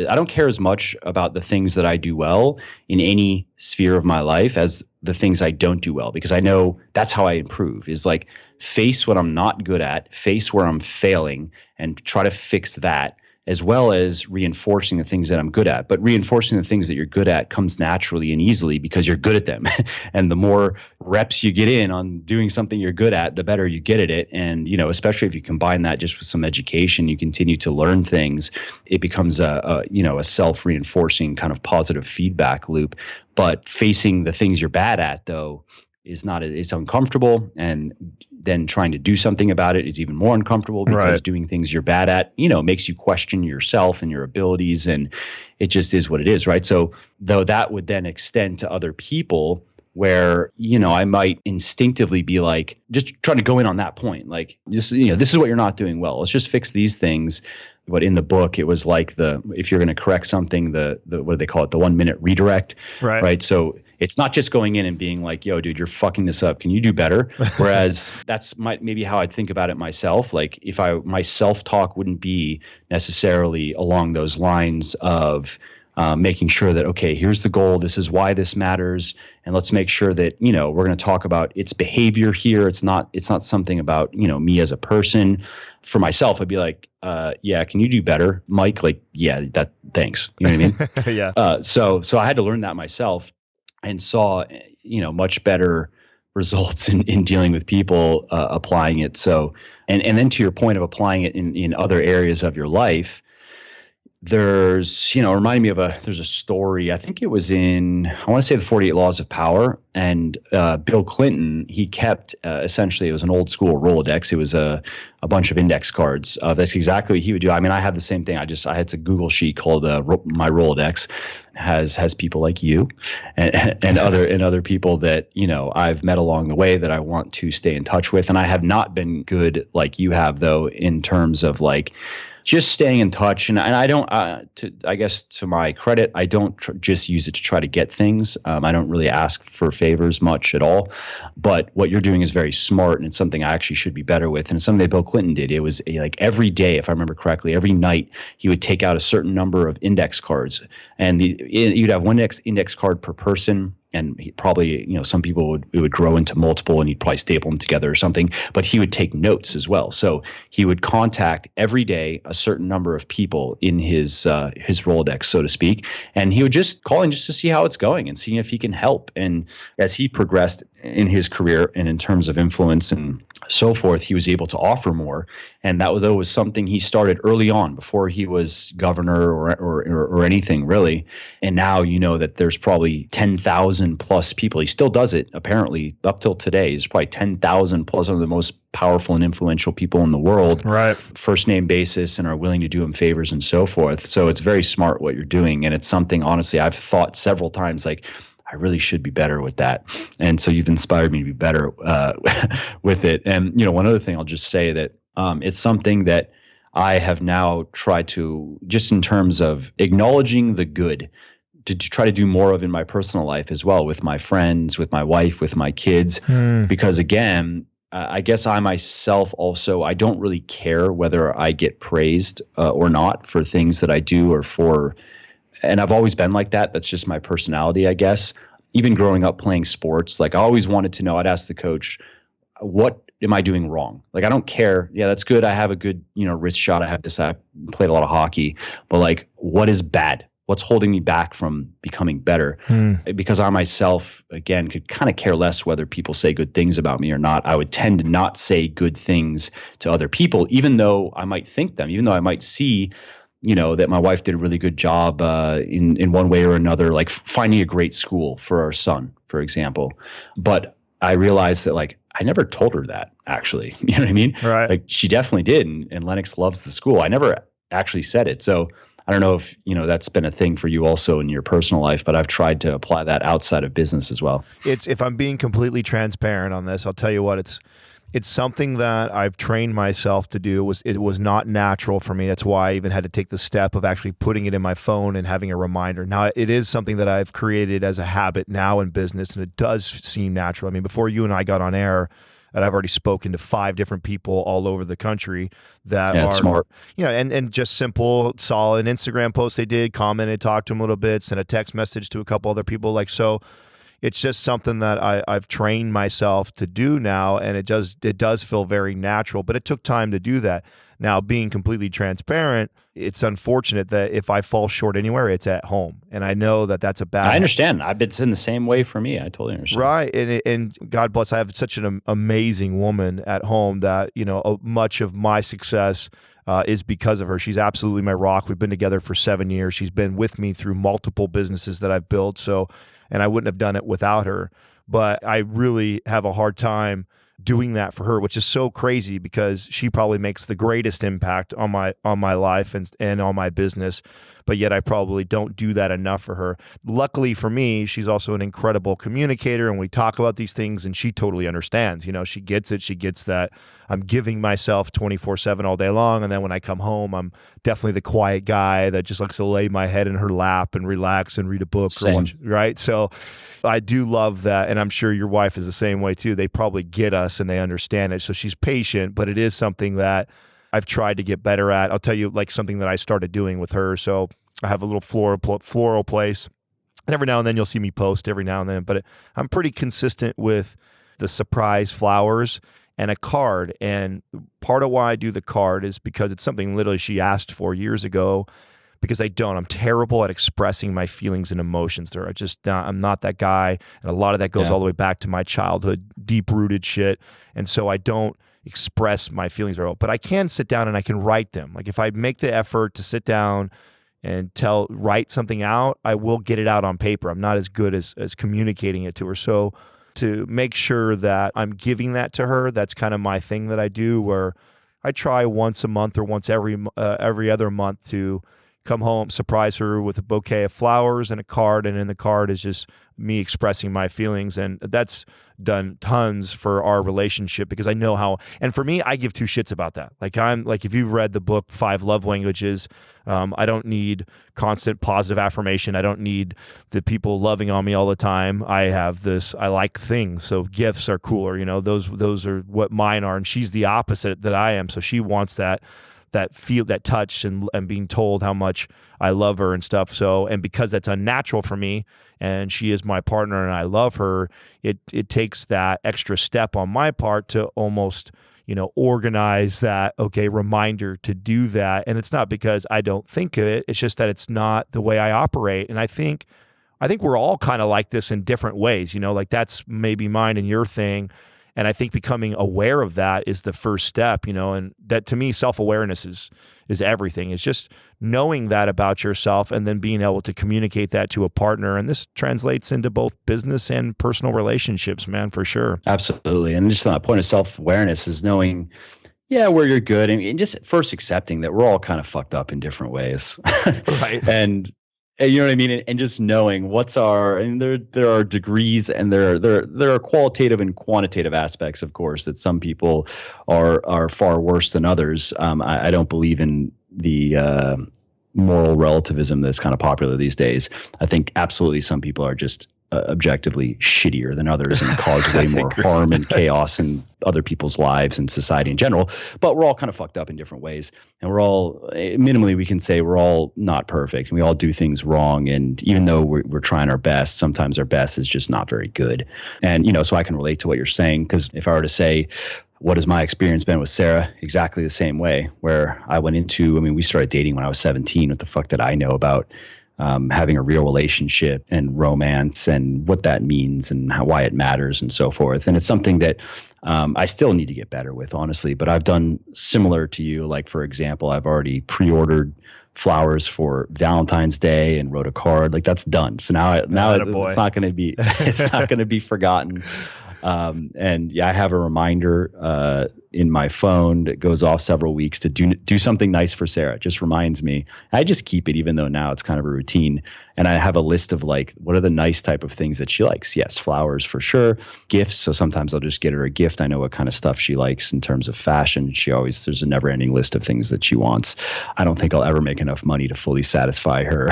I don't care as much about the things that I do well in any sphere of my life as the things I don't do well, because I know that's how I improve, is like face what I'm not good at, face where I'm failing, and try to fix that, as well as reinforcing the things that I'm good at. But reinforcing the things that you're good at comes naturally and easily because you're good at them. And the more reps you get in on doing something you're good at, the better you get at it. And, especially if you combine that just with some education, you continue to learn things, it becomes a self-reinforcing kind of positive feedback loop. But facing the things you're bad at, though, is not, it's uncomfortable, and then trying to do something about it is even more uncomfortable, because doing things you're bad at, makes you question yourself and your abilities, and it just is what it is, right? So though that would then extend to other people, where, I might instinctively be like, just trying to go in on that point, like, this is what you're not doing well. Let's just fix these things. But in the book, it was like if you're going to correct something, the what do they call it? The 1 minute redirect, right? So it's not just going in and being like, yo, dude, you're fucking this up. Can you do better? Whereas that's maybe how I'd think about it myself. Like, if my self-talk wouldn't be necessarily along those lines of making sure that, okay, here's the goal. This is why this matters. And let's make sure that, we're going to talk about its behavior here. It's not something about, me as a person. For myself, I'd be like, yeah, can you do better, Mike? Like, yeah, thanks. You know what I mean? Yeah. So I had to learn that myself, and saw, much better results in dealing with people, applying it. So, and then to your point of applying it in other areas of your life, there's, reminding me of there's a story, I think it was in, I want to say the 48 Laws of Power, and Bill Clinton, he kept, essentially, it was an old school Rolodex. It was a bunch of index cards. That's exactly what he would do. I mean, I had the same thing. I had a Google sheet called my Rolodex, has people like you and other people that, I've met along the way that I want to stay in touch with. And I have not been good like you have, though, in terms of like, just staying in touch. And I don't, I guess to my credit, I don't just use it to try to get things. I don't really ask for favors much at all. But what you're doing is very smart, and it's something I actually should be better with. And it's something that Bill Clinton did. It was like every day, if I remember correctly, every night he would take out a certain number of index cards, and you'd have one index card per person. And he probably, some people it would grow into multiple, and he'd probably staple them together or something, but he would take notes as well. So he would contact every day a certain number of people in his Rolodex, so to speak. And he would just call in just to see how it's going and see if he can help. And as he progressed in his career and in terms of influence and so forth, he was able to offer more. And that was something he started early on before he was governor or anything really. And now you know that there's probably 10,000 plus people. He still does it apparently up till today. There's probably 10,000 plus some of the most powerful and influential people in the world, right? First name basis, and are willing to do him favors and so forth. So it's very smart what you're doing. And it's something, honestly, I've thought several times, like, I really should be better with that. And so you've inspired me to be better with it. And, one other thing I'll just say that it's something that I have now tried to, just in terms of acknowledging the good, to try to do more of in my personal life as well, with my friends, with my wife, with my kids. Because again, I guess I myself also, I don't really care whether I get praised or not for things that I do and I've always been like that. That's just my personality, I guess. Even growing up playing sports, like I always wanted to know, I'd ask the coach, what am I doing wrong? Like, I don't care. Yeah, that's good. I have a good, wrist shot. I played a lot of hockey, but like, what is bad? What's holding me back from becoming better? Because I myself, again, could kind of care less whether people say good things about me or not. I would tend to not say good things to other people, even though I might think them, even though I might see that my wife did a really good job in one way or another, like finding a great school for our son, for example. But I realized that, like, I never told her that, actually. You know what I mean? Right. Like, she definitely did. And Lennox loves the school. I never actually said it. So I don't know if, that's been a thing for you also in your personal life, but I've tried to apply that outside of business as well. If I'm being completely transparent on this, I'll tell you what, it's something that I've trained myself to do. It was not natural for me. That's why I even had to take the step of actually putting it in my phone and having a reminder. Now, it is something that I've created as a habit now in business, and it does seem natural. I mean, before you and I got on air, and I've already spoken to 5 different people all over the country that are smart. And just simple, saw an Instagram post they did, commented, talked to them a little bit, sent a text message to a couple other people. Like, so it's just something that I've trained myself to do now, and it does feel very natural, but it took time to do that. Now, being completely transparent, it's unfortunate that if I fall short anywhere, it's at home, and I know that that's a bad. I understand. It's in the same way for me. I totally understand. Right, and God bless, I have such an amazing woman at home that much of my success is because of her. She's absolutely my rock. We've been together for 7 years. She's been with me through multiple businesses that I've built. And I wouldn't have done it without her. But I really have a hard time doing that for her, which is so crazy because she probably makes the greatest impact on my life and on my business. But yet I probably don't do that enough for her. Luckily for me, she's also an incredible communicator, and we talk about these things, and she totally understands. She gets it. She gets that I'm giving myself 24/7 all day long, and then when I come home, I'm definitely the quiet guy that just likes to lay my head in her lap and relax and read a book. Same. Or watch, right? So I do love that, and I'm sure your wife is the same way too. They probably get us and they understand it. So she's patient, but it is something that I've tried to get better at. I'll tell you, like, something that I started doing with her. So I have a little floral place, and every now and then you'll see me post every now and then, but I'm pretty consistent with the surprise flowers and a card. And part of why I do the card is because it's something literally she asked for years ago, because I'm terrible at expressing my feelings and emotions to her. I'm not that guy. And a lot of that goes all the way back to my childhood, deep rooted shit. And so I don't express my feelings very well, but I can sit down and I can write them. Like, if I make the effort to sit down and write something out, I will get it out on paper. I'm not as good as communicating it to her. So to make sure that I'm giving that to her, that's kind of my thing that I do, where I try once a month or once every other month to come home, surprise her with a bouquet of flowers and a card, and in the card is just me expressing my feelings. And that's done tons for our relationship, because I know how, and for me, I give 2 shits about that. Like, if you've read the book 5 Love Languages, I don't need constant positive affirmation. I don't need the people loving on me all the time. I like things. So gifts are cooler, those are what mine are. And she's the opposite that I am. So she wants that touch and being told how much I love her and stuff. So, and because that's unnatural for me, and she is my partner and I love her, it takes that extra step on my part to almost, organize that, reminder to do that. And it's not because I don't think of it. It's just that it's not the way I operate. And I think we're all kind of like this in different ways, like that's maybe mine and your thing. And I think becoming aware of that is the first step, and that to me, self-awareness is everything. It's just knowing that about yourself and then being able to communicate that to a partner. And this translates into both business and personal relationships, man, for sure. Absolutely. And just on that point of self-awareness is knowing, where you're good and just first accepting that we're all kind of fucked up in different ways. Right. And you know what I mean? And just knowing and there are degrees and there are qualitative and quantitative aspects, of course, that some people are far worse than others. I don't believe in the moral relativism that's kind of popular these days. I think absolutely some people are just objectively shittier than others and cause way more harm and chaos in other people's lives and society in general. But we're all kind of fucked up in different ways. And we're all, minimally, we can say we're all not perfect. And we all do things wrong. And even though we're trying our best, sometimes our best is just not very good. And, so I can relate to what you're saying, because if I were to say, what has my experience been with Sarah? Exactly the same way, where I went into, we started dating when I was 17. What the fuck did I know about having a real relationship and romance and what that means and why it matters and so forth. And it's something that I still need to get better with, honestly. But I've done similar to you. Like, for example, I've already pre-ordered flowers for Valentine's Day and wrote a card. Like, that's done. So now it's not going to be forgotten. I have a reminder in my phone that goes off several weeks to do something nice for Sarah. It just reminds me. I just keep it, even though now it's kind of a routine. And I have a list of like, what are the nice type of things that she likes? Yes, flowers for sure. Gifts. So sometimes I'll just get her a gift. I know what kind of stuff she likes in terms of fashion. There's a never ending list of things that she wants. I don't think I'll ever make enough money to fully satisfy her,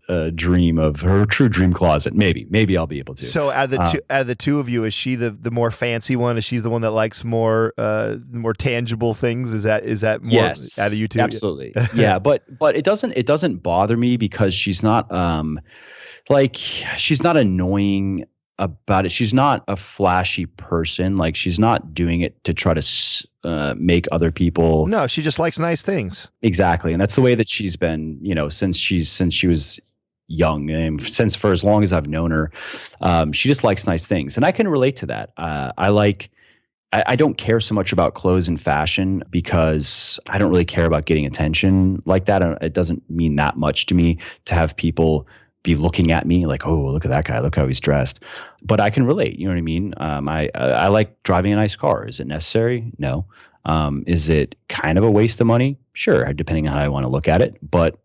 her dream of her true dream closet. Maybe I'll be able to. So out of the two of you, is she the more fancy one? Is she the one that likes more tangible things? Is that more yes, out of you two? Absolutely. Yeah, but it doesn't bother me because she's not she's not annoying about it. She's not a flashy person. Like, she's not doing it to try to make other people. No, she just likes nice things. Exactly. And that's the way that she's been, since she was young, and since for as long as I've known her. She just likes nice things. And I can relate to that. I don't care so much about clothes and fashion because I don't really care about getting attention like that. It doesn't mean that much to me to have people be looking at me like, oh, look at that guy, look how he's dressed. But I can relate. You know what I mean? I like driving a nice car. Is it necessary? No. Is it kind of a waste of money? Sure, depending on how I want to look at it. But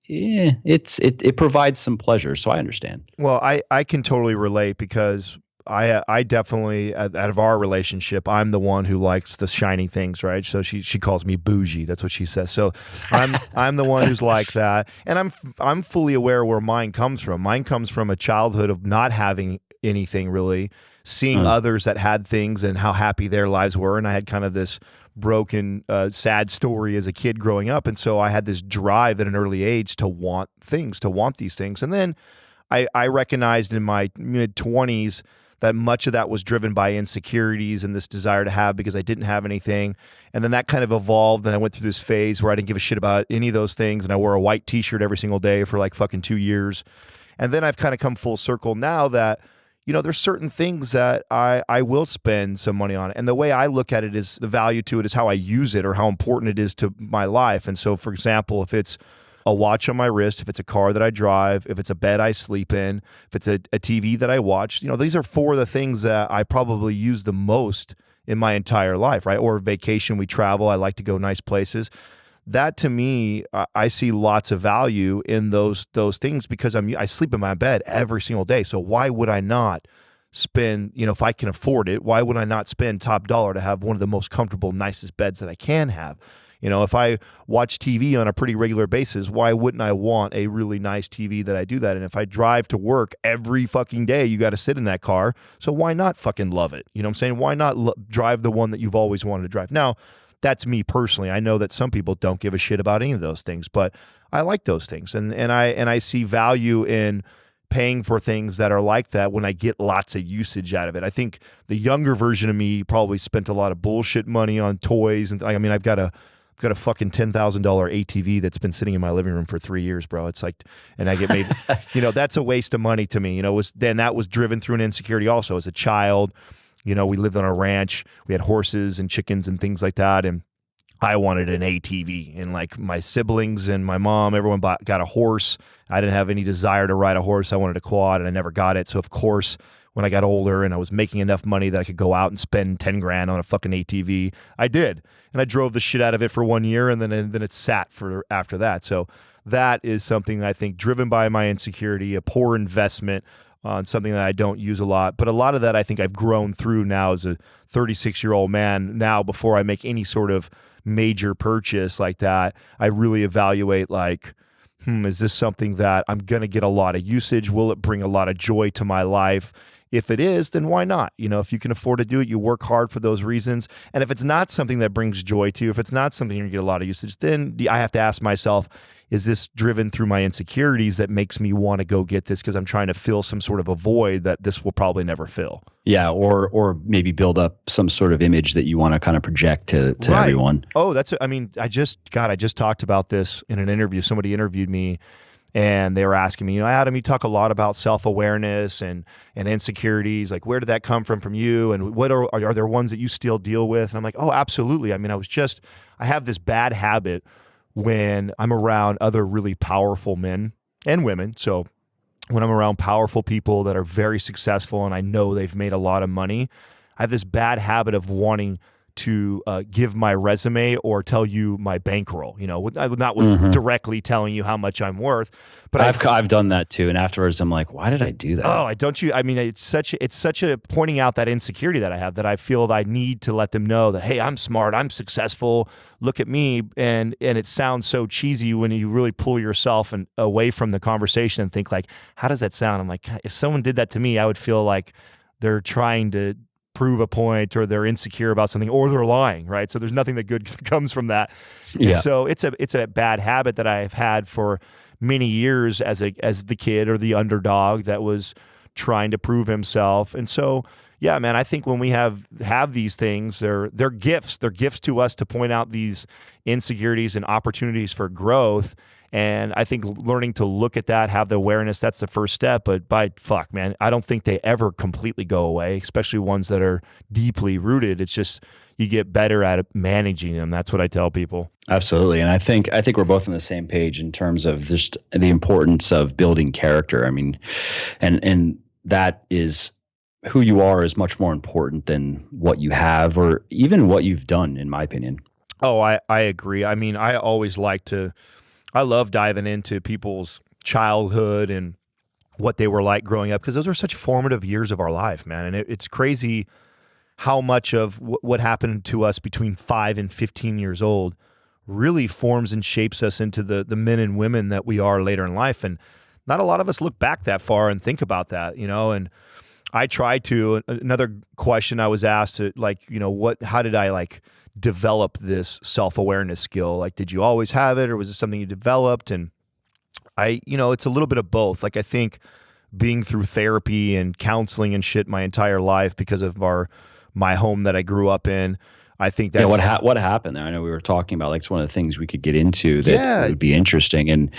it provides some pleasure, so I understand. Well, I can totally relate because I definitely, out of our relationship, I'm the one who likes the shiny things, right? So she calls me bougie. That's what she says. So I'm the one who's like that, and I'm fully aware where mine comes from. Mine comes from a childhood of not having anything really, seeing others that had things and how happy their lives were, and I had kind of this broken, sad story as a kid growing up, and so I had this drive at an early age to want these things, and then I recognized in my mid-20s that much of that was driven by insecurities and this desire to have because I didn't have anything. And then that kind of evolved, and I went through this phase where I didn't give a shit about any of those things, and I wore a white t-shirt every single day for like fucking 2 years. And then I've kind of come full circle now that, there's certain things that I will spend some money on. And the way I look at it is the value to it is how I use it or how important it is to my life. And so, for example, if it's a watch on my wrist, if it's a car that I drive, if it's a bed I sleep in, if it's a TV that I watch, these are four of the things that I probably use the most in my entire life, right? Or vacation, we travel, I like to go nice places. That to me, I see lots of value in those things because I sleep in my bed every single day. So why would I not spend, if I can afford it, why would I not spend top dollar to have one of the most comfortable, nicest beds that I can have? If I watch TV on a pretty regular basis, why wouldn't I want a really nice TV that I do that? And if I drive to work every fucking day, you got to sit in that car. So why not fucking love it? You know what I'm saying? Why not drive the one that you've always wanted to drive? Now, that's me personally. I know that some people don't give a shit about any of those things, but I like those things. And I see value in paying for things that are like that when I get lots of usage out of it. I think the younger version of me probably spent a lot of bullshit money on toys. And I've got a fucking $10,000 ATV that's been sitting in my living room for 3 years, bro. It's like, and I get made, that's a waste of money to me. That was driven through an insecurity also as a child. We lived on a ranch. We had horses and chickens and things like that. And I wanted an ATV, and like my siblings and my mom, everyone got a horse. I didn't have any desire to ride a horse. I wanted a quad, and I never got it. So of course, when I got older and I was making enough money that I could go out and spend 10 grand on a fucking ATV, I did. And I drove the shit out of it for 1 year, and then it sat for after that. So that is something I think driven by my insecurity, a poor investment on something that I don't use a lot. But a lot of that I think I've grown through now as a 36-year-old man. Now, before I make any sort of major purchase like that, I really evaluate like, is this something that I'm going to get a lot of usage? Will it bring a lot of joy to my life? If it is, then why not? If you can afford to do it, you work hard for those reasons. And if it's not something that brings joy to you, if it's not something you're going to get a lot of usage, then I have to ask myself, is this driven through my insecurities that makes me want to go get this because I'm trying to fill some sort of a void that this will probably never fill? Yeah, or maybe build up some sort of image that you want to kind of project to Right. everyone. Oh, I just talked about this in an interview. Somebody interviewed me and they were asking me, Adam, you talk a lot about self-awareness and insecurities. Like, where did that come from you? And what are there ones that you still deal with? And I'm like, oh, absolutely. I mean, I have this bad habit when I'm around other really powerful men and women. So when I'm around powerful people that are very successful and I know they've made a lot of money, I have this bad habit of wanting to give my resume or tell you my bankroll, not with directly telling you how much I'm worth, but I've done that too. And afterwards I'm like, why did I do that? It's such a pointing out that insecurity that I have, that I feel that I need to let them know that, hey, I'm smart, I'm successful, look at me. And it sounds so cheesy when you really pull yourself away from the conversation and think like, how does that sound? I'm like, if someone did that to me, I would feel like they're trying to prove a point, or they're insecure about something, or they're lying, right? So there's nothing that good comes from that. Yeah. And so it's a bad habit that I've had for many years as the kid or the underdog that was trying to prove himself. And so, yeah, man, I think when we have these things, they're gifts. They're gifts to us to point out these insecurities and opportunities for growth. And I think learning to look at that, have the awareness, that's the first step. But man, I don't think they ever completely go away, especially ones that are deeply rooted. It's just you get better at managing them. That's what I tell people. Absolutely. And I think we're both on the same page in terms of just the importance of building character. I mean, and that is, who you are is much more important than what you have or even what you've done, in my opinion. Oh, I agree. I mean, I love diving into people's childhood and what they were like growing up, because those are such formative years of our life, man. And it's crazy how much of what happened to us between 5 and 15 years old really forms and shapes us into the men and women that we are later in life. And not a lot of us look back that far and think about that, and I try to. Another question I was asked, how did I develop this self-awareness skill? Like, did you always have it, or was it something you developed? And it's a little bit of both. Like, I think being through therapy and counseling and shit my entire life because of my home that I grew up in, I think that's what happened there. I know we were talking about, it's one of the things we could get into that would be interesting. And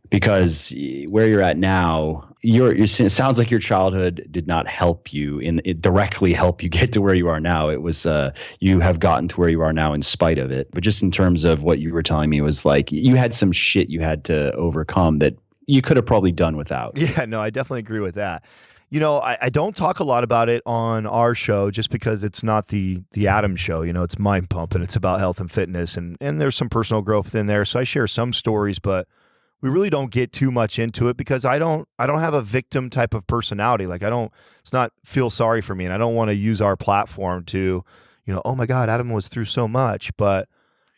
because where you're at now, it sounds like your childhood did not help you directly help you get to where you are now. It was you have gotten to where you are now in spite of it. But just in terms of what you were telling me was like you had some shit you had to overcome that you could have probably done without. Yeah, no, I definitely agree with that. I don't talk a lot about it on our show just because it's not the Adam show. It's MindPump, and it's about health and fitness, and there's some personal growth in there. So I share some stories, but we really don't get too much into it because I don't have a victim type of personality. Like, it's not feel sorry for me, and I don't want to use our platform to, oh my God, Adam was through so much. But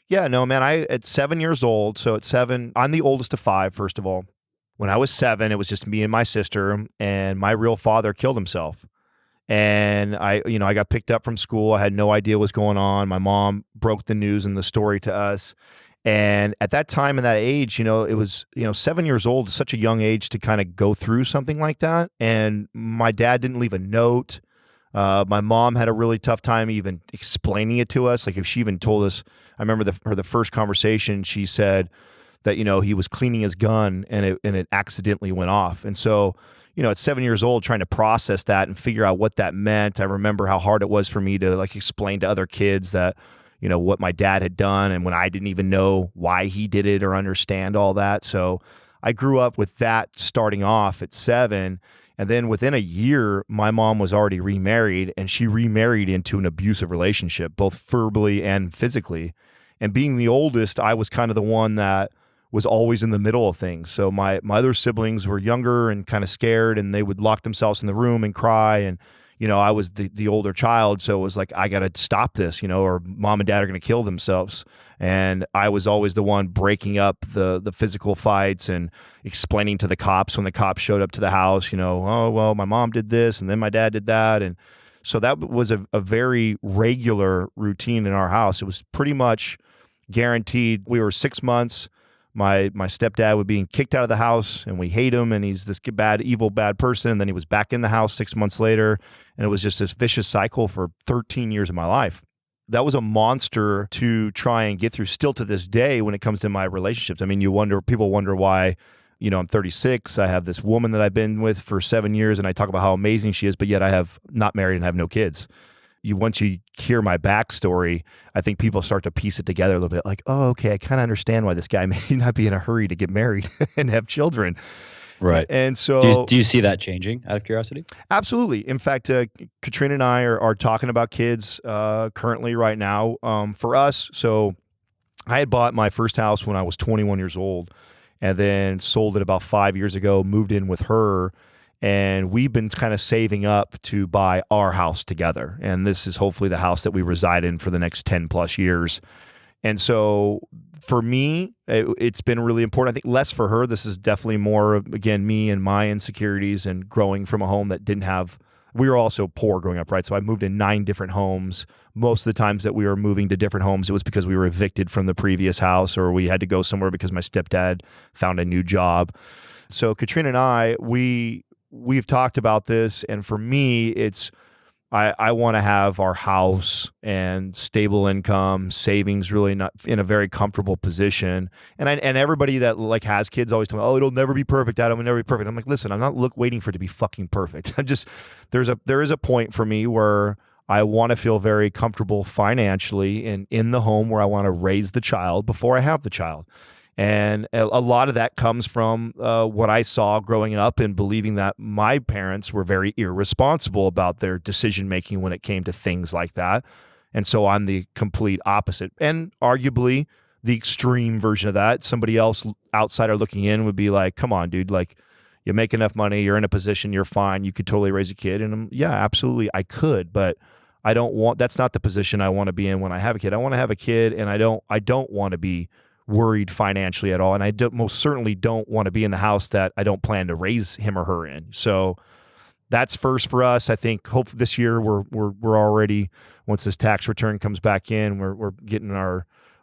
yeah, no, man, at 7 years old, so at 7, I'm the oldest of 5, first of all. When I was 7, it was just me and my sister, and my real father killed himself. And I got picked up from school. I had no idea what was going on. My mom broke the news and the story to us. And at that time and that age, it was, 7 years old is such a young age to kind of go through something like that. And my dad didn't leave a note. My mom had a really tough time even explaining it to us. Like, if she even told us, I remember the first conversation, she said that, he was cleaning his gun and it accidentally went off. And so, at 7 years old, trying to process that and figure out what that meant. I remember how hard it was for me to like explain to other kids that, what my dad had done, and when I didn't even know why he did it or understand all that. So I grew up with that starting off at 7. And then within a year, my mom was already remarried, and she remarried into an abusive relationship, both verbally and physically. And being the oldest, I was kind of the one that was always in the middle of things. So my other siblings were younger and kind of scared, and they would lock themselves in the room and cry. And, I was the older child. So it was like, I got to stop this, or mom and dad are going to kill themselves. And I was always the one breaking up the physical fights and explaining to the cops when the cops showed up to the house, oh, well, my mom did this and then my dad did that. And so that was a very regular routine in our house. It was pretty much guaranteed. We were 6 months. My stepdad was being kicked out of the house, and we hate him, and he's this evil, bad person. And then he was back in the house 6 months later, and it was just this vicious cycle for 13 years of my life. That was a monster to try and get through still to this day when it comes to my relationships. I mean, people wonder why, I'm 36. I have this woman that I've been with for 7 years, and I talk about how amazing she is, but yet I have not married and have no kids. Once you hear my backstory, I think people start to piece it together a little bit like, oh, okay, I kind of understand why this guy may not be in a hurry to get married and have children. Right. And so do you see that changing out of curiosity? Absolutely. In fact, Katrina and I are talking about kids currently right now. For us, so I had bought my first house when I was 21 years old, and then sold it about 5 years ago, moved in with her. And we've been kind of saving up to buy our house together. And this is hopefully the house that we reside in for the next 10 plus years. And so for me, it's been really important. I think less for her. This is definitely more of, again, me and my insecurities and growing from a home that didn't have, we were also poor growing up, right? So I moved in 9 different homes. Most of the times that we were moving to different homes, it was because we were evicted from the previous house, or we had to go somewhere because my stepdad found a new job. So Katrina and I, we've talked about this, and for me, it's I want to have our house and stable income, savings really not in a very comfortable position. And everybody that like has kids always tell me, oh, it'll never be perfect, Adam, it'll never be perfect. I'm like, listen, I'm not waiting for it to be fucking perfect. There is a point for me where I want to feel very comfortable financially and in the home where I want to raise the child before I have the child. And a lot of that comes from what I saw growing up and believing that my parents were very irresponsible about their decision-making when it came to things like that. And so I'm the complete opposite. And arguably the extreme version of that. Somebody else, outsider looking in, would be like, come on, dude, like you make enough money, you're in a position, you're fine, you could totally raise a kid. And yeah, absolutely, I could, but that's not the position I want to be in when I have a kid. I want to have a kid, and I don't want to be worried financially at all, and I most certainly don't want to be in the house that I don't plan to raise him or her in. So that's first for us. I think hopefully this year we're already, once this tax return comes back in, we're getting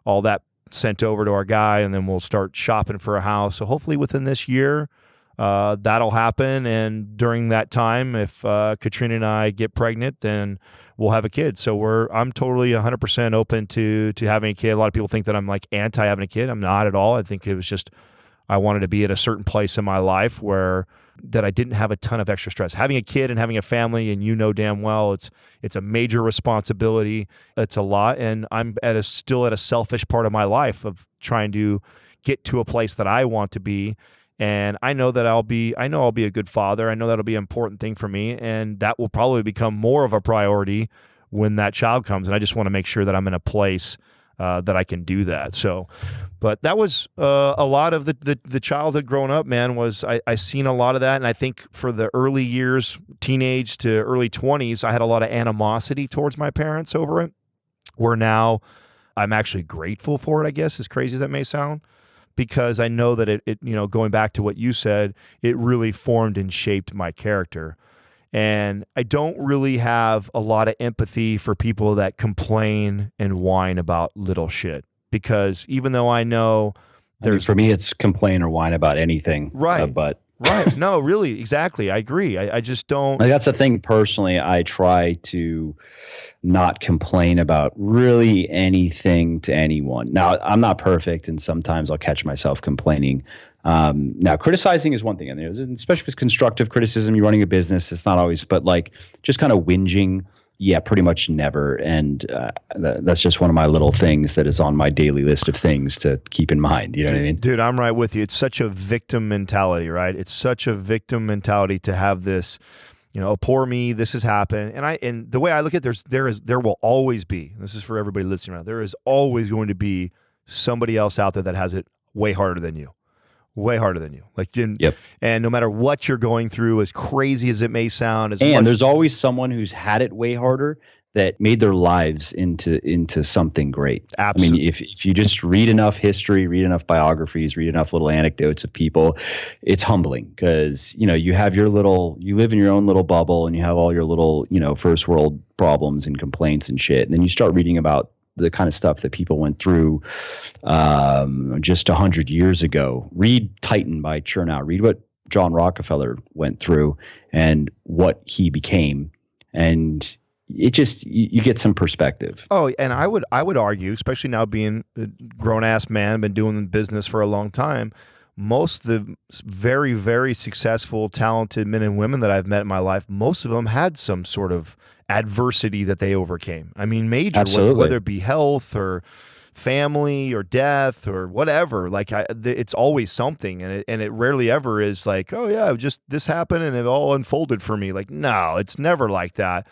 all that sent over to our guy, and then we'll start shopping for a house. So hopefully within this year that'll happen, and during that time, if Katrina and I get pregnant, then we'll have a kid. So I'm totally 100% open to having a kid. A lot of people think that I'm like anti having a kid. I'm not at all. I think it was just I wanted to be at a certain place in my life that I didn't have a ton of extra stress. Having a kid and having a family, and damn well, it's a major responsibility. It's a lot, and I'm still at a selfish part of my life of trying to get to a place that I want to be. And I know that I'll be a good father. I know that'll be an important thing for me, and that will probably become more of a priority when that child comes. And I just want to make sure that I'm in a place that I can do that. So, but that was a lot of the childhood growing up, man, was I seen a lot of that. And I think for the early years, teenage to early 20s, I had a lot of animosity towards my parents over it, where now I'm actually grateful for it, I guess, as crazy as that may sound. Because I know that it going back to what you said, it really formed and shaped my character. And I don't really have a lot of empathy for people that complain and whine about little shit. Because even though I know for me, it's complain or whine about anything. Right. Right. No, really. Exactly. I agree. I just don't. That's the thing. Personally, I try to not complain about really anything to anyone. Now, I'm not perfect, and sometimes I'll catch myself complaining. Now, criticizing is one thing, and especially with constructive criticism, you're running a business, it's not always, but like just kind of whinging, yeah, pretty much never. And that's just one of my little things that is on my daily list of things to keep in mind. You know what I mean? Dude, I'm right with you. It's such a victim mentality, right? It's such a victim mentality to have this, poor me, this has happened. And the way I look at it, there will always be, this is for everybody listening around, there is always going to be somebody else out there that has it way harder than you. Way harder than you. Yep. And no matter what you're going through, as crazy as it may sound, there's always someone who's had it way harder that made their lives into something great. Absolutely. I mean, if you just read enough history, read enough biographies, read enough little anecdotes of people, it's humbling because, you live in your own little bubble and you have all your little, first world problems and complaints and shit. And then you start reading about the kind of stuff that people went through just 100 years ago. Read Titan by Chernow. Read what John Rockefeller went through and what he became. And it just, you get some perspective. Oh, and I would argue, especially now being a grown-ass man, been doing business for a long time, most of the very, very successful, talented men and women that I've met in my life, most of them had some sort of adversity that they overcame. I mean, major, whether it be health or family or death or whatever. It's always something, and it rarely ever is like, oh yeah, just this happened and it all unfolded for me. Like, no, it's never like that.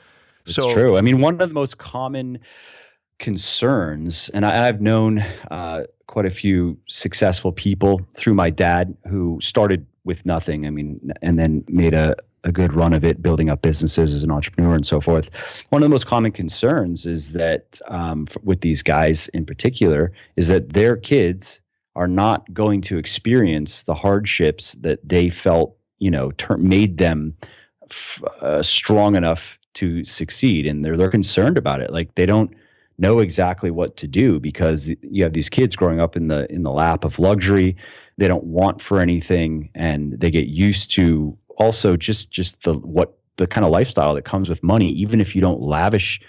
It's true. I mean, one of the most common concerns, and I've known quite a few successful people through my dad who started with nothing. I mean, and then made a good run of it, building up businesses as an entrepreneur and so forth. One of the most common concerns is that with these guys in particular, is that their kids are not going to experience the hardships that they felt, made them strong enough to succeed. And they're concerned about it. Like, they don't know exactly what to do because you have these kids growing up in the lap of luxury. They don't want for anything, and they get used to also just the kind of lifestyle that comes with money. Even if you don't lavish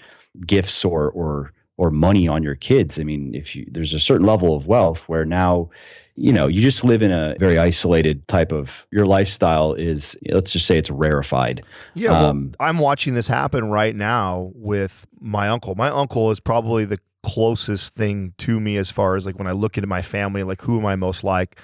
gifts or money on your kids, I mean, there's a certain level of wealth where now, you just live in a very isolated type of, your lifestyle is, let's just say it's rarefied. Yeah. Well, I'm watching this happen right now with my uncle. My uncle is probably the closest thing to me as far as like when I look into my family, like who am I most like?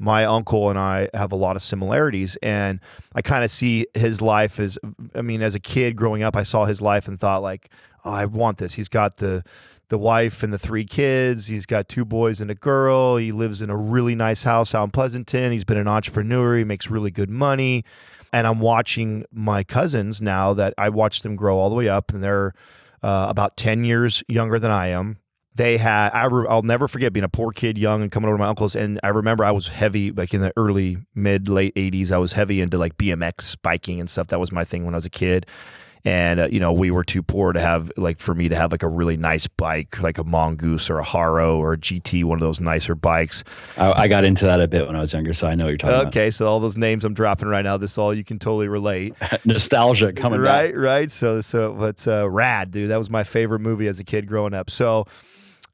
My uncle and I have a lot of similarities, and I kind of see his life as a kid growing up, I saw his life and thought like, oh, I want this. He's got the wife and the 3 kids. He's got 2 boys and a girl. He lives in a really nice house out in Pleasanton. He's been an entrepreneur. He makes really good money. And I'm watching my cousins now that I watched them grow all the way up, and they're about 10 years younger than I am. I'll never forget being a poor kid, young, and coming over to my uncle's. And I remember I was heavy, like in the early, late 80s, I was heavy into like BMX biking and stuff. That was my thing when I was a kid. And, we were too poor to have, like, for me to have like a really nice bike, like a Mongoose or a Haro or a GT, one of those nicer bikes. I got into that a bit when I was younger, so I know what you're talking about. Okay, so all those names I'm dropping right now, you can totally relate. Nostalgia coming back. Right. So but rad, dude. That was my favorite movie as a kid growing up. So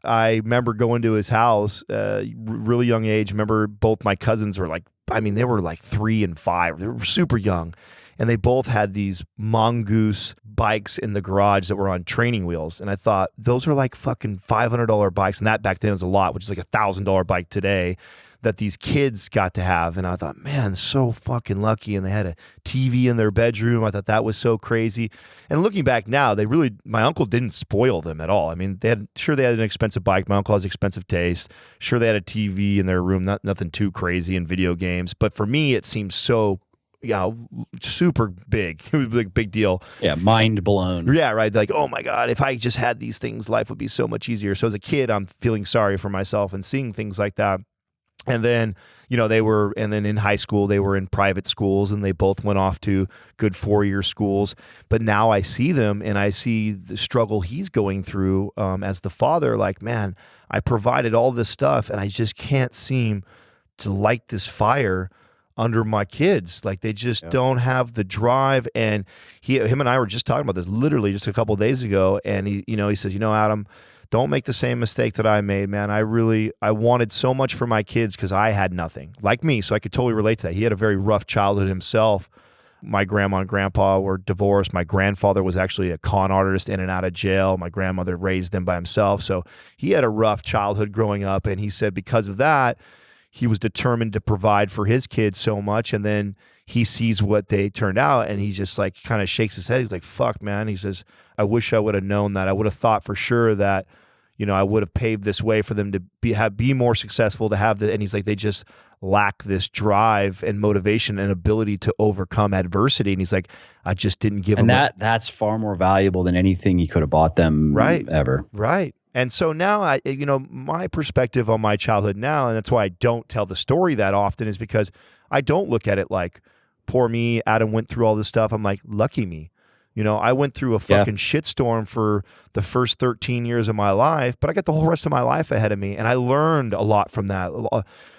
I remember going to his house, really young age. Remember both my cousins were they were like 3 and 5. They were super young. And they both had these Mongoose bikes in the garage that were on training wheels. And I thought, those are like fucking $500 bikes. And that back then was a lot, which is like a $1,000 bike today, that these kids got to have. And I thought, man, so fucking lucky. And they had a TV in their bedroom. I thought that was so crazy. And looking back now, my uncle didn't spoil them at all. I mean, they had an expensive bike. My uncle has expensive taste. Sure, they had a TV in their room, nothing too crazy, and video games. But for me, it seems so, super big. It was a big deal. Yeah, mind blown. Yeah, right. Like, oh my God, if I just had these things, life would be so much easier. So as a kid, I'm feeling sorry for myself and seeing things like that. And then, and then in high school, they were in private schools, and they both went off to good 4-year schools. But now I see them, and I see the struggle he's going through as the father. Like, man, I provided all this stuff, and I just can't seem to light this fire under my kids. Like, they just don't have the drive. And him and I were just talking about this literally just a couple of days ago. And he says, Adam, don't make the same mistake that I made, man. I wanted so much for my kids because I had nothing, like me. So I could totally relate to that. He had a very rough childhood himself. My grandma and grandpa were divorced. My grandfather was actually a con artist in and out of jail. My grandmother raised him by himself. So he had a rough childhood growing up. And he said because of that, he was determined to provide for his kids so much. And then he sees what they turned out and he just like kind of shakes his head. He's like, fuck, man. He says, I wish I would have known that. I would have thought for sure that, I would have paved this way for them to be more successful, to have the, and he's like, they just lack this drive and motivation and ability to overcome adversity. And he's like, I just didn't give them. And that's far more valuable than anything you could have bought them ever. Right. And so now my perspective on my childhood now, and that's why I don't tell the story that often, is because I don't look at it like, poor me, Adam went through all this stuff. I'm like, lucky me. I went through a fucking shitstorm for the first 13 years of my life, but I got the whole rest of my life ahead of me. And I learned a lot from that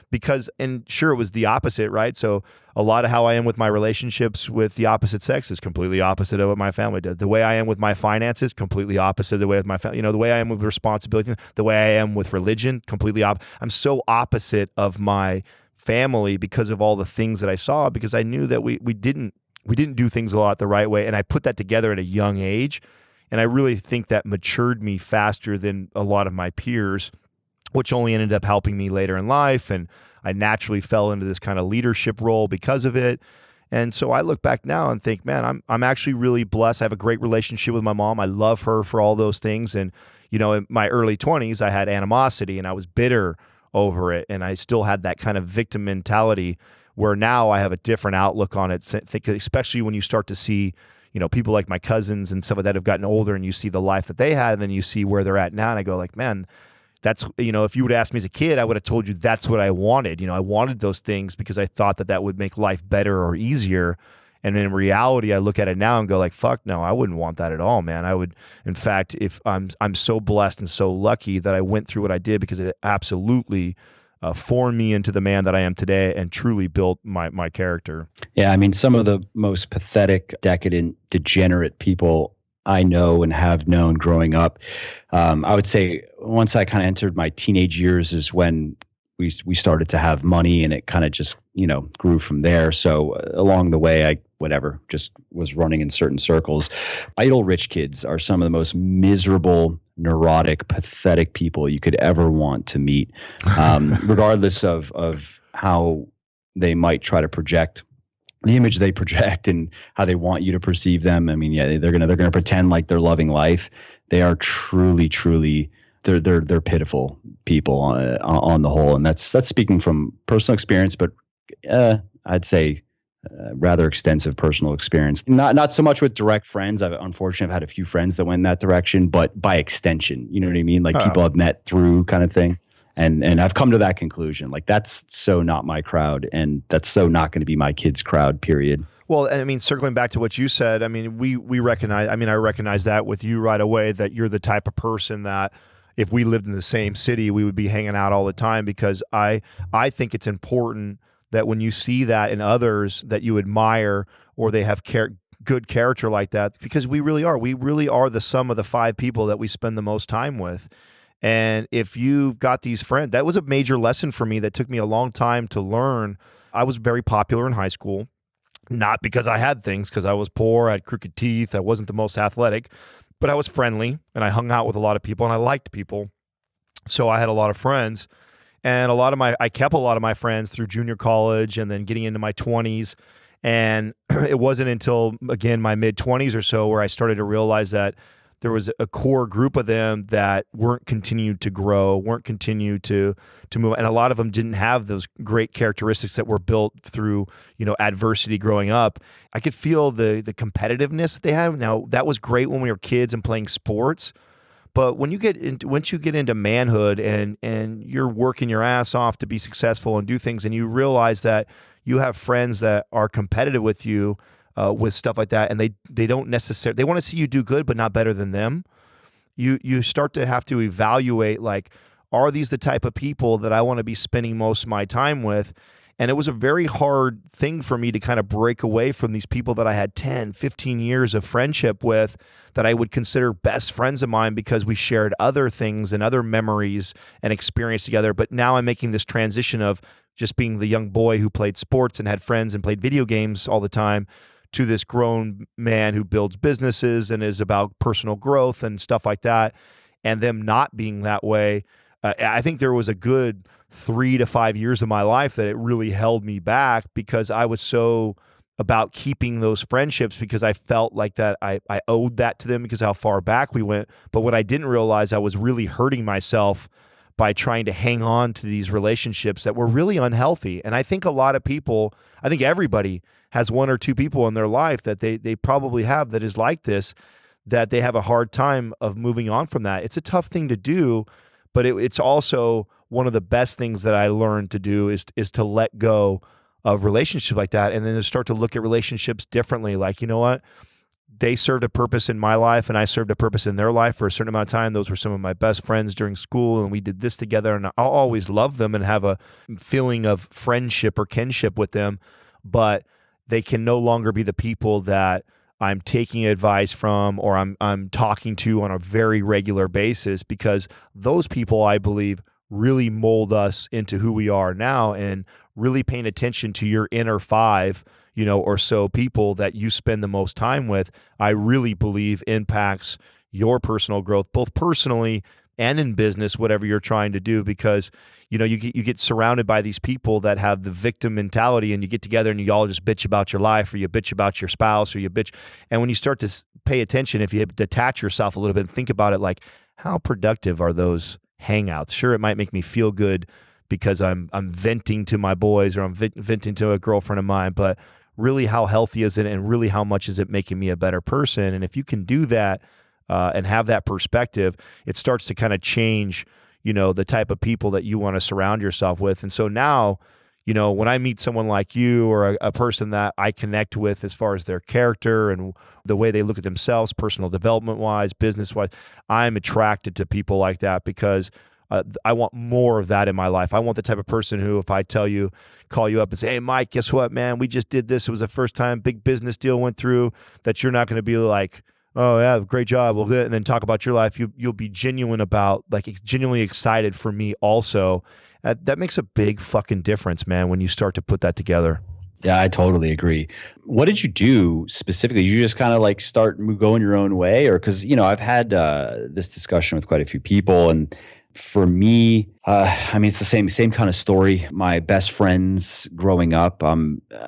because, and sure, it was the opposite, right? So a lot of how I am with my relationships with the opposite sex is completely opposite of what my family did. The way I am with my finances, completely opposite of the way with my family, the way I am with responsibility, the way I am with religion, completely opposite. I'm so opposite of my family because of all the things that I saw, because I knew that we didn't do things a lot the right way. And I put that together at a young age. And I really think that matured me faster than a lot of my peers, which only ended up helping me later in life. And I naturally fell into this kind of leadership role because of it. And so I look back now and think, man, I'm actually really blessed. I have a great relationship with my mom. I love her for all those things. And, in my early 20s, I had animosity and I was bitter over it. And I still had that kind of victim mentality, where now I have a different outlook on it, especially when you start to see, people like my cousins and stuff like that have gotten older and you see the life that they had and then you see where they're at now. And I go like, man, that's, if you would ask me as a kid, I would have told you that's what I wanted. I wanted those things because I thought that would make life better or easier. And in reality, I look at it now and go like, fuck no, I wouldn't want that at all, man. I would, in fact, if I'm so blessed and so lucky that I went through what I did, because it absolutely formed me into the man that I am today and truly built my character. Yeah, I mean, some of the most pathetic, decadent, degenerate people I know and have known growing up, I would say once I kind of entered my teenage years is when we started to have money, and it kind of just, grew from there. So along the way, I just was running in certain circles. Idle rich kids are some of the most miserable, neurotic, pathetic people you could ever want to meet, regardless of how they might try to project the image they project and how they want you to perceive them. I mean, yeah, they're gonna pretend like they're loving life. They are truly they're pitiful people on the whole, and that's speaking from personal experience, but I'd say rather extensive personal experience. Not so much with direct friends. I've unfortunately had a few friends that went in that direction, but by extension, you know what I mean? Like people I've met through kind of thing. And I've come to that conclusion. Like, that's so not my crowd, and that's so not going to be my kids' crowd, period. Well, I mean, circling back to what you said, I mean, we recognize, I recognize that with you right away, that you're the type of person that if we lived in the same city, we would be hanging out all the time, because I think it's important that when you see that in others that you admire, or they have good character like that, because we really are the sum of the 5 people that we spend the most time with. And if you've got these friends, that was a major lesson for me that took me a long time to learn. I was very popular in high school, not because I had things, because I was poor, I had crooked teeth, I wasn't the most athletic, but I was friendly and I hung out with a lot of people and I liked people. So I had a lot of friends, and I kept a lot of my friends through junior college and then getting into my 20s. And it wasn't until, again, my mid-20s or so where I started to realize that there was a core group of them that weren't continued to grow, weren't continued to move. And a lot of them didn't have those great characteristics that were built through, adversity growing up. I could feel the competitiveness that they had. Now, that was great when we were kids and playing sports. But once you get into manhood and you're working your ass off to be successful and do things, and you realize that you have friends that are competitive with you, with stuff like that, and they don't necessarily, they want to see you do good but not better than them. You start to have to evaluate, like, are these the type of people that I want to be spending most of my time with? And it was a very hard thing for me to kind of break away from these people that I had 10, 15 years of friendship with that I would consider best friends of mine because we shared other things and other memories and experience together. But now I'm making this transition of just being the young boy who played sports and had friends and played video games all the time to this grown man who builds businesses and is about personal growth and stuff like that. And them not being that way, I think there was a good 3 to 5 years of my life that it really held me back because I was so about keeping those friendships because I felt like that I owed that to them because how far back we went. But what I didn't realize, I was really hurting myself by trying to hang on to these relationships that were really unhealthy. And I think a lot of people, I think everybody has 1 or 2 people in their life that they probably have that is like this, that they have a hard time of moving on from that. It's a tough thing to do, but it's also one of the best things that I learned to do is to let go of relationships like that, and then to start to look at relationships differently. Like, you know what? They served a purpose in my life, and I served a purpose in their life for a certain amount of time. Those were some of my best friends during school, and we did this together, and I'll always love them and have a feeling of friendship or kinship with them, but they can no longer be the people that I'm taking advice from or I'm talking to on a very regular basis, because those people, I believe, really mold us into who we are now. And really paying attention to your inner 5, or so people that you spend the most time with, I really believe impacts your personal growth, both personally and in business, whatever you're trying to do, because you get surrounded by these people that have the victim mentality, and you get together and you all just bitch about your life, or you bitch about your spouse, or you bitch. And when you start to pay attention, if you detach yourself a little bit and think about it, like, how productive are those hangouts? Sure, it might make me feel good because I'm venting to my boys, or I'm venting to a girlfriend of mine, but really, how healthy is it, and really, how much is it making me a better person? And if you can do that and have that perspective, it starts to kind of change, the type of people that you want to surround yourself with. And so now, when I meet someone like you, or a person that I connect with as far as their character and the way they look at themselves, personal development wise, business wise, I'm attracted to people like that because I want more of that in my life. I want the type of person who, if I call you up and say, "Hey, Mike, guess what, man? We just did this. It was the first time big business deal went through," that you're not going to be like, "Oh yeah, great job," and then talk about your life. You'll be genuine about, like, genuinely excited for me also. That makes a big fucking difference, man, when you start to put that together. Yeah, I totally agree. What did you do specifically? You just kind of like start going your own way, or because I've had this discussion with quite a few people, and for me, it's the same kind of story. My best friends growing up,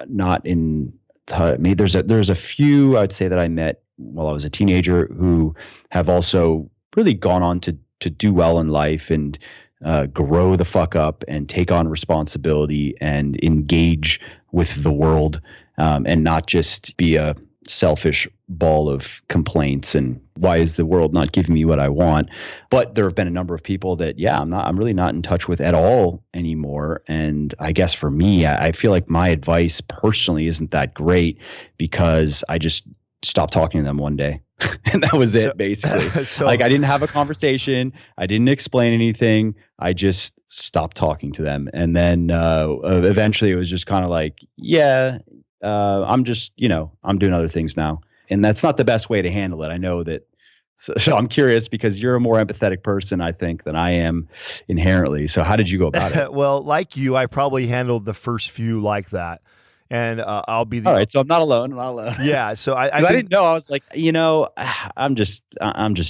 not in. There's a few I'd say that I met while I was a teenager who have also really gone on to do well in life and grow the fuck up and take on responsibility and engage with the world, and not just be a selfish ball of complaints and why is the world not giving me what I want. But there have been a number of people that I'm really not in touch with at all anymore. And I guess for me, I feel like my advice personally isn't that great because I just stopped talking to them one day. And that was it, basically. Like, I didn't have a conversation. I didn't explain anything. I just stopped talking to them. And then eventually it was just kind of like, I'm just, I'm doing other things now. And that's not the best way to handle it. I know that. So I'm curious, because you're a more empathetic person, I think, than I am inherently. So how did you go about it? Well, like you, I probably handled the first few like that. And I'll be the. All right, so I'm not alone. Yeah, so I didn't know. I was like, I'm just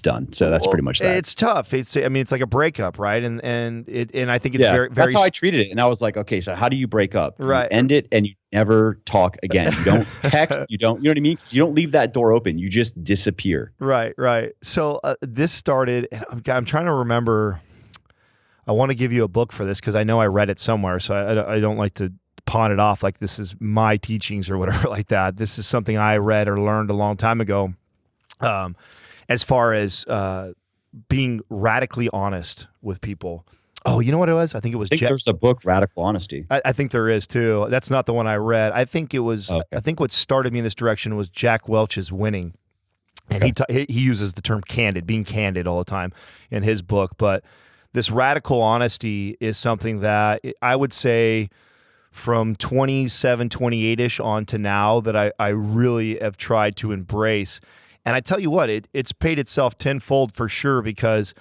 done. So that's pretty much that. It's tough. It's like a breakup, right? And I think it's very. That's how I treated it. And I was like, okay, so how do you break up? Right. You end it, and you never talk again. You don't text. You know what I mean? 'Cause you don't leave that door open. You just disappear. Right. So this started, and I'm trying to remember. I want to give you a book for this because I know I read it somewhere. So I don't like to pawn it off like this is my teachings or whatever like that. This is something I read or learned a long time ago, as far as being radically honest with people. Oh, you know what it was? I think it was. There's a book, Radical Honesty. I think there is too. That's not the one I read. I think it was. Okay. I think what started me in this direction was Jack Welch's Winning, and he uses the term candid, being candid all the time in his book. But this radical honesty is something that I would say, from 27, 28-ish on to now that I really have tried to embrace. And I tell you what, it's paid itself tenfold for sure, because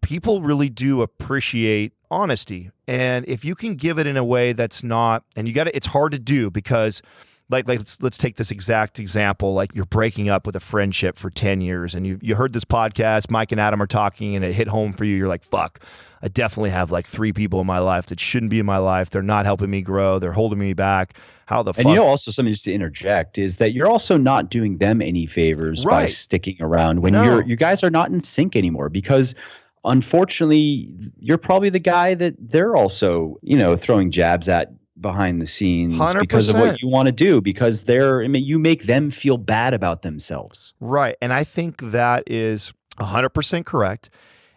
people really do appreciate honesty. And if you can give it in a way that's not, and it's hard to do, because like let's take this exact example. Like, you're breaking up with a friendship for 10 years and you heard this podcast, Mike and Adam are talking, and it hit home for you. You're like, fuck, I definitely have like 3 people in my life that shouldn't be in my life. They're not helping me grow. They're holding me back. How the fuck? And also something just to interject is that you're also not doing them any favors by sticking around when you guys are not in sync anymore, because unfortunately you're probably the guy that they're also, throwing jabs at behind the scenes 100%. Because of what you want to do, because you make them feel bad about themselves. Right. And I think that is 100% correct.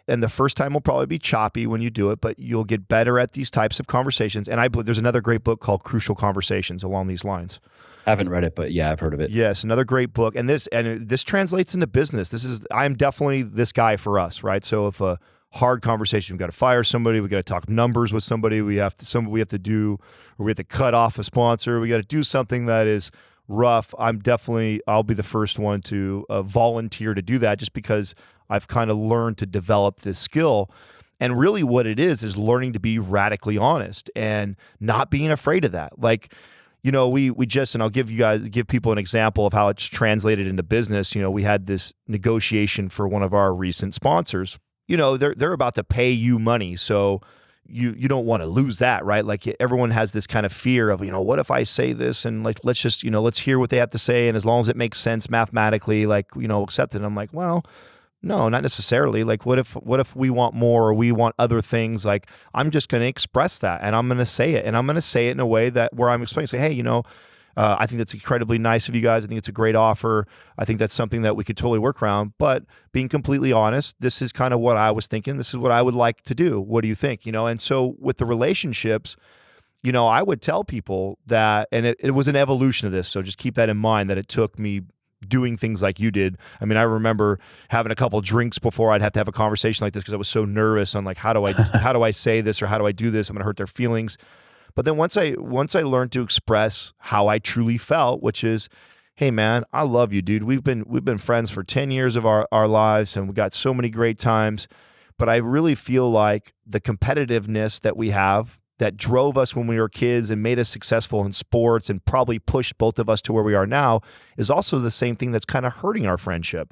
And the first time will probably be choppy when you do it, but you'll get better at these types of conversations. And I believe there's another great book called Crucial Conversations along these lines. I haven't read it, but yeah, I've heard of it. Yes, another great book. And this translates into business. I'm definitely this guy for us, right? So if a hard conversation, we've got to fire somebody, we got to talk numbers with somebody, we have to cut off a sponsor, we got to do something that is rough. I'll be the first one to volunteer to do that, just because I've kind of learned to develop this skill. And really what it is learning to be radically honest and not being afraid of that. Like, we just, and I'll give people an example of how it's translated into business. We had this negotiation for one of our recent sponsors. They're about to pay you money. So you don't want to lose that, right? Like, everyone has this kind of fear of, what if I say this, and like, let's just, let's hear what they have to say. And as long as it makes sense mathematically, like, accept it. And I'm like, well, no, not necessarily. Like, what if we want more, or we want other things? Like, I'm just going to express that, and I'm going to say it, and I'm going to say it in a way where I'm explaining, say, hey, I think that's incredibly nice of you guys. I think it's a great offer. I think that's something that we could totally work around. But being completely honest, this is kind of what I was thinking. This is what I would like to do. What do you think? And so with the relationships, I would tell people that, and it was an evolution of this. So just keep that in mind, that it took me doing things like you did. I mean, I remember having a couple drinks before I'd have to have a conversation like this, because I was so nervous on like, how do I say this, or how do I do this? I'm going to hurt their feelings. But then once I learned to express how I truly felt, which is, hey man, I love you, dude. We've been friends for 10 years of our lives, and we got so many great times. But I really feel like the competitiveness that we have, that drove us when we were kids and made us successful in sports and probably pushed both of us to where we are now, is also the same thing that's kind of hurting our friendship.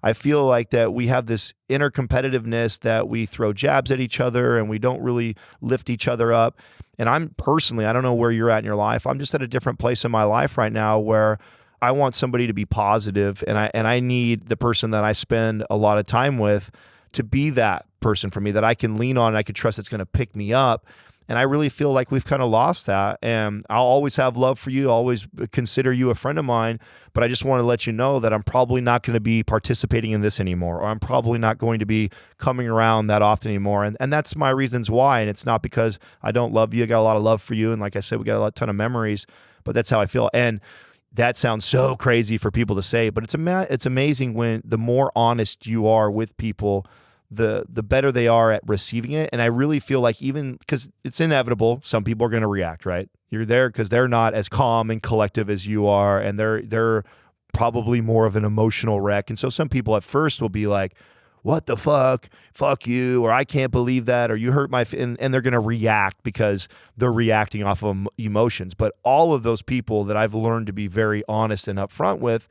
I feel like that we have this inner competitiveness, that we throw jabs at each other and we don't really lift each other up. And I'm personally, I don't know where you're at in your life. I'm just at a different place in my life right now where I want somebody to be positive, and I need the person that I spend a lot of time with to be that person for me that I can lean on and I can trust it's going to pick me up. And I really feel like we've kind of lost that. And I'll always have love for you, always consider you a friend of mine. But I just want to let you know that I'm probably not going to be participating in this anymore, or I'm probably not going to be coming around that often anymore. And that's my reasons why. And it's not because I don't love you. I got a lot of love for you. And like I said, we got a ton of memories, but that's how I feel. And that sounds so crazy for people to say, but it's amazing when the more honest you are with people, the better they are at receiving it. And I really feel like, even because it's inevitable, some people are going to react, right? You're there because they're not as calm and collective as you are, and they're probably more of an emotional wreck. And so some people at first will be like, what the fuck you, or I can't believe that, or you hurt my and they're going to react because they're reacting off of emotions. But all of those people that I've learned to be very honest and upfront with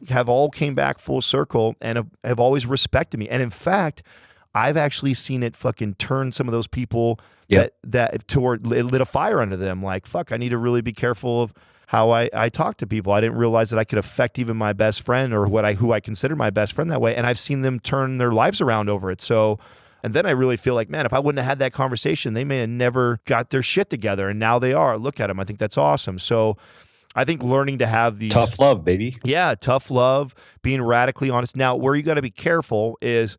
have all came back full circle and have always respected me. And in fact, I've actually seen it fucking turn some of those people that toward, it lit a fire under them. Like, fuck, I need to really be careful of how I talk to people. I didn't realize that I could affect even my best friend, or who I consider my best friend, that way. And I've seen them turn their lives around over it. So, and then I really feel like, man, if I wouldn't have had that conversation, they may have never got their shit together. And now they are. Look at them. I think that's awesome. So I think learning to have these tough love, baby. Yeah, tough love, being radically honest. Now, where you got to be careful is,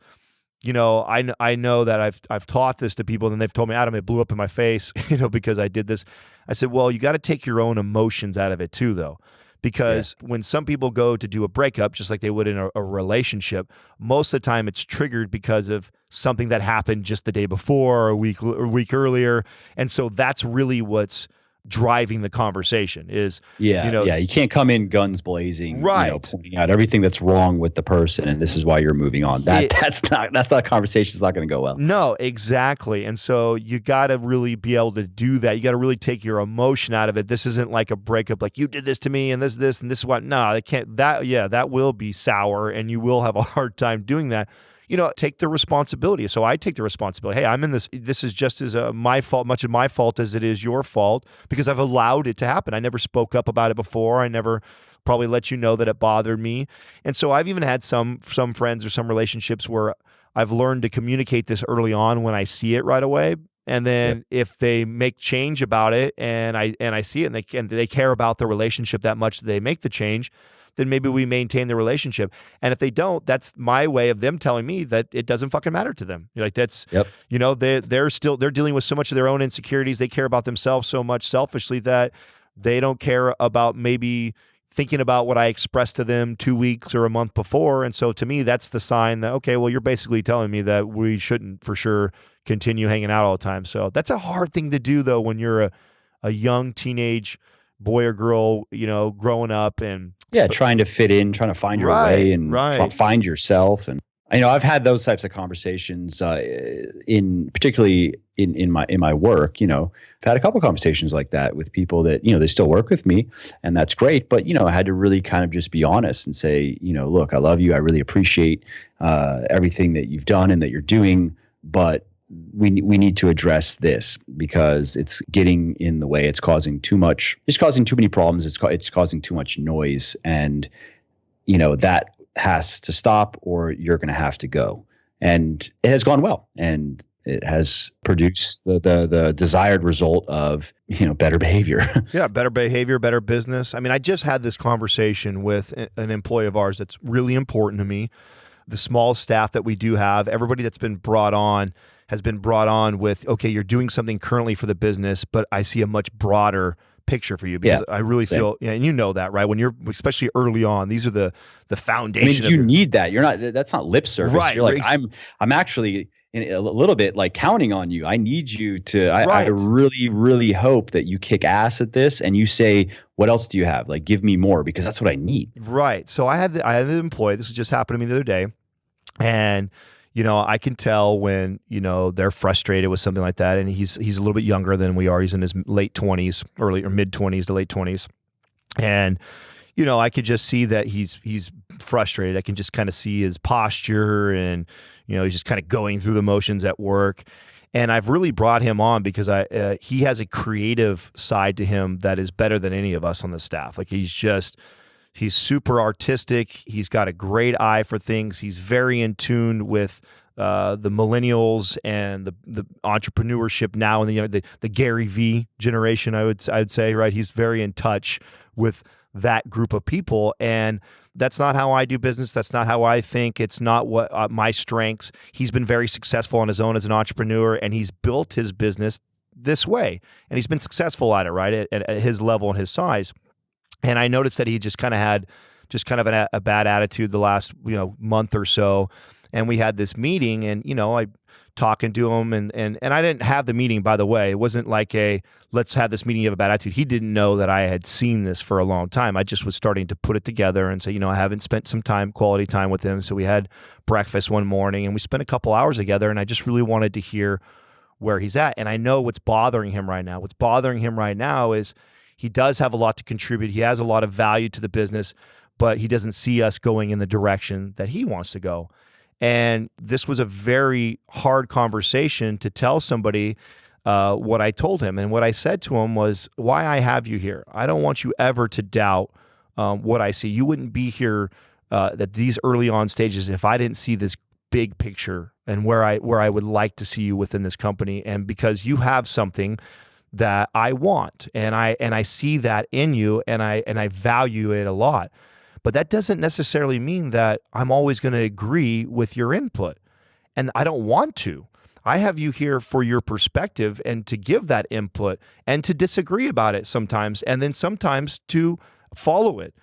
I know that I've taught this to people, and they've told me, Adam, it blew up in my face, because I did this. I said, well, you got to take your own emotions out of it too, though. Because when some people go to do a breakup, just like they would in a relationship, most of the time it's triggered because of something that happened just the day before or a week earlier. And so that's really what's driving the conversation is, you can't come in guns blazing, right, pointing out everything that's wrong with the person and this is why you're moving on. That's not conversation's not going to go well. No, exactly. And so you got to really be able to do that. You got to really take your emotion out of it. This isn't like a breakup, like you did this to me and this and this is what. No, it can't. That will be sour, and you will have a hard time doing that. Take the responsibility. So I take the responsibility. Hey, I'm in this. This is just as my fault, much of my fault as it is your fault, because I've allowed it to happen. I never spoke up about it before. I never probably let you know that it bothered me. And so I've even had some friends or some relationships where I've learned to communicate this early on when I see it right away. And then if they make change about it and I see it and they care about the relationship that much that they make the change, then maybe we maintain the relationship. And if they don't, that's my way of them telling me that it doesn't fucking matter to them. Like that's, they're dealing with so much of their own insecurities. They care about themselves so much selfishly that they don't care about maybe thinking about what I expressed to them 2 weeks or a month before. And so to me, that's the sign that, okay, well, you're basically telling me that we shouldn't for sure continue hanging out all the time. So that's a hard thing to do though, when you're a young teenage boy or girl, growing up and trying to fit in, trying to find your way and find yourself. And I've had those types of conversations particularly in my work. I've had a couple of conversations like that with people that they still work with me, and that's great. But I had to really kind of just be honest and say, look, I love you. I really appreciate everything that you've done and that you're doing, but we need to address this because it's getting in the way. It's causing too many problems. It's causing too much noise, and that has to stop, or you're going to have to go. And it has gone well, and it has produced the desired result of better behavior. Yeah, better behavior, better business. I mean, I just had this conversation with an employee of ours that's really important to me. The small staff that we do have, everybody that's been brought on has been brought on with, okay, you're doing something currently for the business, but I see a much broader picture for you, because I really feel, and you know that, right? When you're, especially early on, these are the foundation. I mean, you need that. That's not lip service. Right. You're like, I'm actually in a little bit like counting on you. I need you to, I really, really hope that you kick ass at this and you say, what else do you have? Like, give me more, because that's what I need. Right. So I had an employee, this just happened to me the other day, and I can tell when, they're frustrated with something like that. And he's a little bit younger than we are. He's in his late 20s, early or mid 20s to late 20s. And, I could just see that he's frustrated. I can just kind of see his posture, and, he's just kind of going through the motions at work. And I've really brought him on because he has a creative side to him that is better than any of us on the staff. Like he's super artistic. He's got a great eye for things. He's very in tune with the millennials and the entrepreneurship now, and the Gary V generation. I'd say, right? He's very in touch with that group of people, and that's not how I do business. That's not how I think. It's not what my strengths. He's been very successful on his own as an entrepreneur, and he's built his business this way, and he's been successful at it, right? At his level and his size. And I noticed that he just kind of had a bad attitude the last month or so. And we had this meeting, and I talking to him, and I didn't have the meeting, by the way. It wasn't like let's have this meeting, you have a bad attitude. He didn't know that I had seen this for a long time. I just was starting to put it together and say, I haven't spent some quality time with him. So we had breakfast one morning, and we spent a couple hours together, and I just really wanted to hear where he's at. And I know what's bothering him right now. What's bothering him right now is he does have a lot to contribute. He has a lot of value to the business, but he doesn't see us going in the direction that he wants to go. And this was a very hard conversation to tell somebody what I told him. And what I said to him was, why I have you here. I don't want you ever to doubt what I see. You wouldn't be here at these early on stages if I didn't see this big picture and where I would like to see you within this company. And because you have something that I want, and I see that in you, and I value it a lot. But that doesn't necessarily mean that I'm always going to agree with your input, and I don't want to. I have you here for your perspective and to give that input and to disagree about it sometimes, and then sometimes to follow it.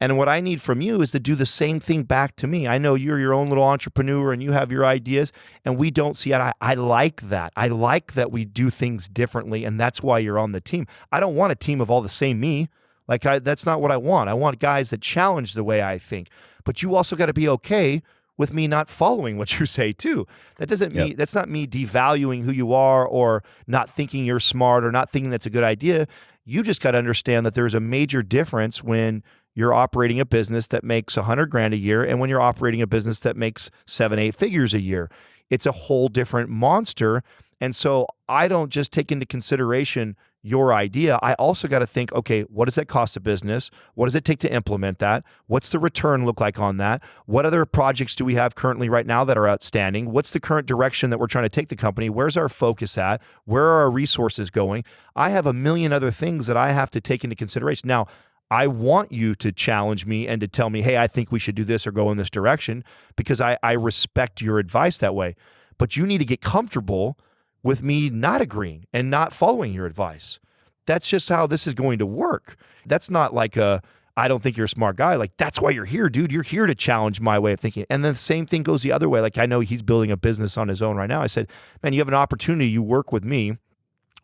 And what I need from you is to do the same thing back to me. I know you're your own little entrepreneur and you have your ideas and we don't see it. I like that. I like that we do things differently, and that's why you're on the team. I don't want a team of all the same me. That's not what I want. I want guys that challenge the way I think. But you also got to be okay with me not following what you say too. That doesn't mean, that's not me devaluing who you are or not thinking you're smart or not thinking that's a good idea. You just got to understand that there's a major difference when you're operating a business that makes $100,000 a year and when you're operating a business that makes 7-8 figures a year. It's a whole different monster. And so I don't just take into consideration your idea. I also got to think, okay, what does that cost a business? What does it take to implement that? What's the return look like on that? What other projects do we have currently right now that are outstanding? What's the current direction that we're trying to take the company? Where's our focus at? Where are our resources going? I have a million other things that I have to take into consideration. Now, I want you to challenge me and to tell me, hey, I think we should do this or go in this direction, because I respect your advice that way. But you need to get comfortable with me not agreeing and not following your advice. That's just how this is going to work. That's not like I don't think you're a smart guy. Like, that's why you're here, dude. You're here to challenge my way of thinking. And then the same thing goes the other way. Like, I know he's building a business on his own right now. I said, man, you have an opportunity. You work with me.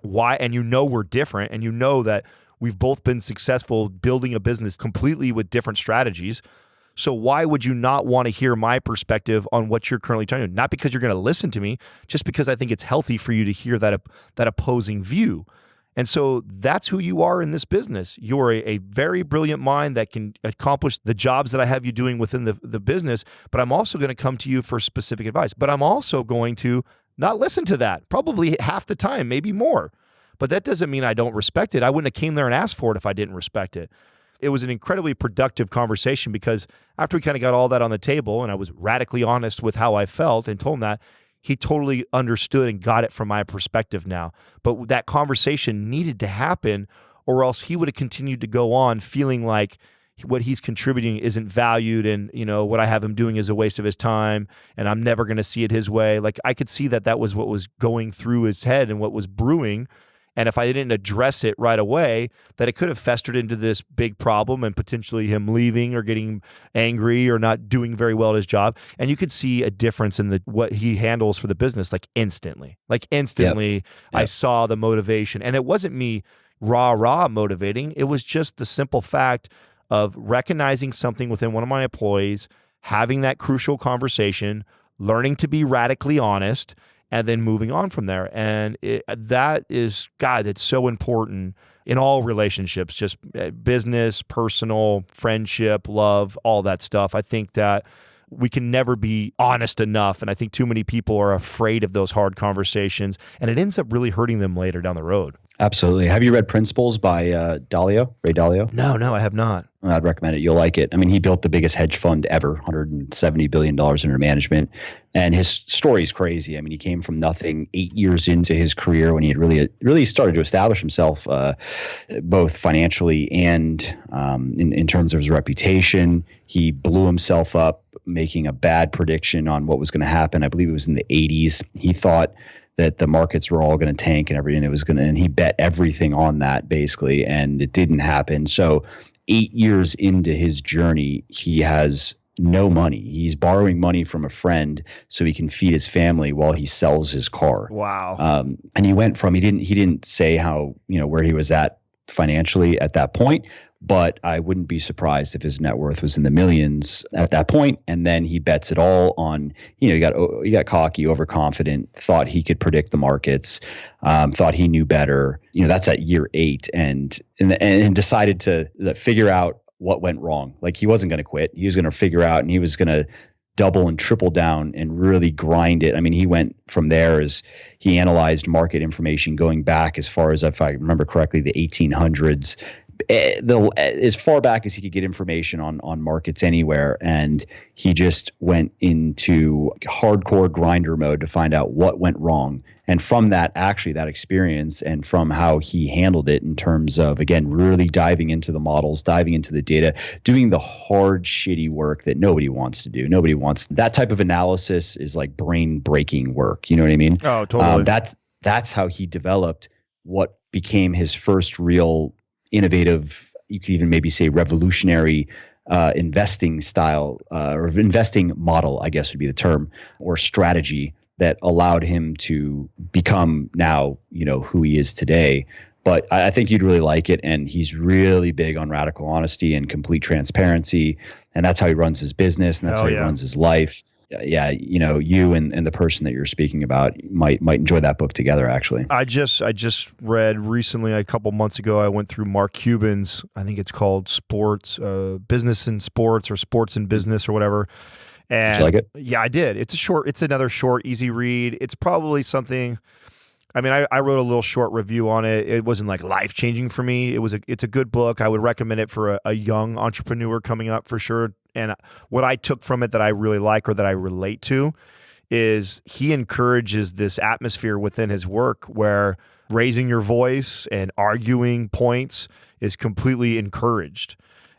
Why? And you know we're different. And you know that we've both been successful building a business completely with different strategies. So why would you not want to hear my perspective on what you're currently trying to do? Not because you're going to listen to me, just because I think it's healthy for you to hear that opposing view. And so that's who you are in this business. You're a very brilliant mind that can accomplish the jobs that I have you doing within the business, but I'm also going to come to you for specific advice. But I'm also going to not listen to that, probably half the time, maybe more. But that doesn't mean I don't respect it. I wouldn't have came there and asked for it if I didn't respect it. It was an incredibly productive conversation, because after we kind of got all that on the table and I was radically honest with how I felt and told him that, he totally understood and got it from my perspective now. But that conversation needed to happen, or else he would have continued to go on feeling like what he's contributing isn't valued, and what I have him doing is a waste of his time and I'm never going to see it his way. Like, I could see that was what was going through his head and what was brewing. And if I didn't address it right away, that it could have festered into this big problem and potentially him leaving or getting angry or not doing very well at his job. And you could see a difference in what he handles for the business, instantly. Yep. I saw the motivation. And it wasn't me rah motivating. It was just the simple fact of recognizing something within one of my employees, having that crucial conversation, learning to be radically honest, and then moving on from there. And that is, God, it's so important in all relationships, just business, personal, friendship, love, all that stuff. I think that we can never be honest enough. And I think too many people are afraid of those hard conversations, and it ends up really hurting them later down the road. Absolutely. Have you read Principles by Ray Dalio? No, I have not. I'd recommend it. You'll like it. I mean, he built the biggest hedge fund ever, $170 billion under management. And his story is crazy. I mean, he came from nothing 8 years into his career when he had really started to establish himself, both financially and in terms of his reputation. He blew himself up making a bad prediction on what was going to happen. I believe it was in the 80s. He thought that the markets were all going to tank and everything. And he bet everything on that basically, and it didn't happen. So 8 years into his journey, he has no money. He's borrowing money from a friend so he can feed his family while he sells his car. Wow. And he went from, he didn't say how, where he was at financially at that point, but I wouldn't be surprised if his net worth was in the millions at that point. And then he bets it all on, he got cocky, overconfident, thought he could predict the markets, thought he knew better. That's at year 8, and decided to figure out what went wrong. Like, he wasn't going to quit. He was going to figure out, and he was going to double and triple down and really grind it. I mean, he went from there as he analyzed market information going back as far as, if I remember correctly, the 1800s. As far back as he could get information on markets anywhere, and he just went into hardcore grinder mode to find out what went wrong. And from that experience, and from how he handled it in terms of, again, really diving into the models, diving into the data, doing the hard, shitty work that nobody wants to do. Nobody wants that type of analysis. Is like brain breaking work. You know what I mean? Oh, totally. That's how he developed what became his first real innovative, you could even maybe say revolutionary investing style or investing model, I guess would be the term, or strategy that allowed him to become now, who he is today. But I think you'd really like it. And he's really big on radical honesty and complete transparency. And that's how he runs his business. And that's how he runs his life. Yeah, you and the person that you're speaking about might enjoy that book together, actually. I just read recently, a couple months ago, I went through Mark Cuban's, I think it's called Business and Sports, or Sports and Business, or whatever. And did you like it? Yeah, I did. It's another short, easy read. It's probably something, I mean, I wrote a little short review on it. It wasn't like life-changing for me. It's a good book. I would recommend it for a young entrepreneur coming up for sure. And what I took from it that I really like, or that I relate to, is he encourages this atmosphere within his work where raising your voice and arguing points is completely encouraged.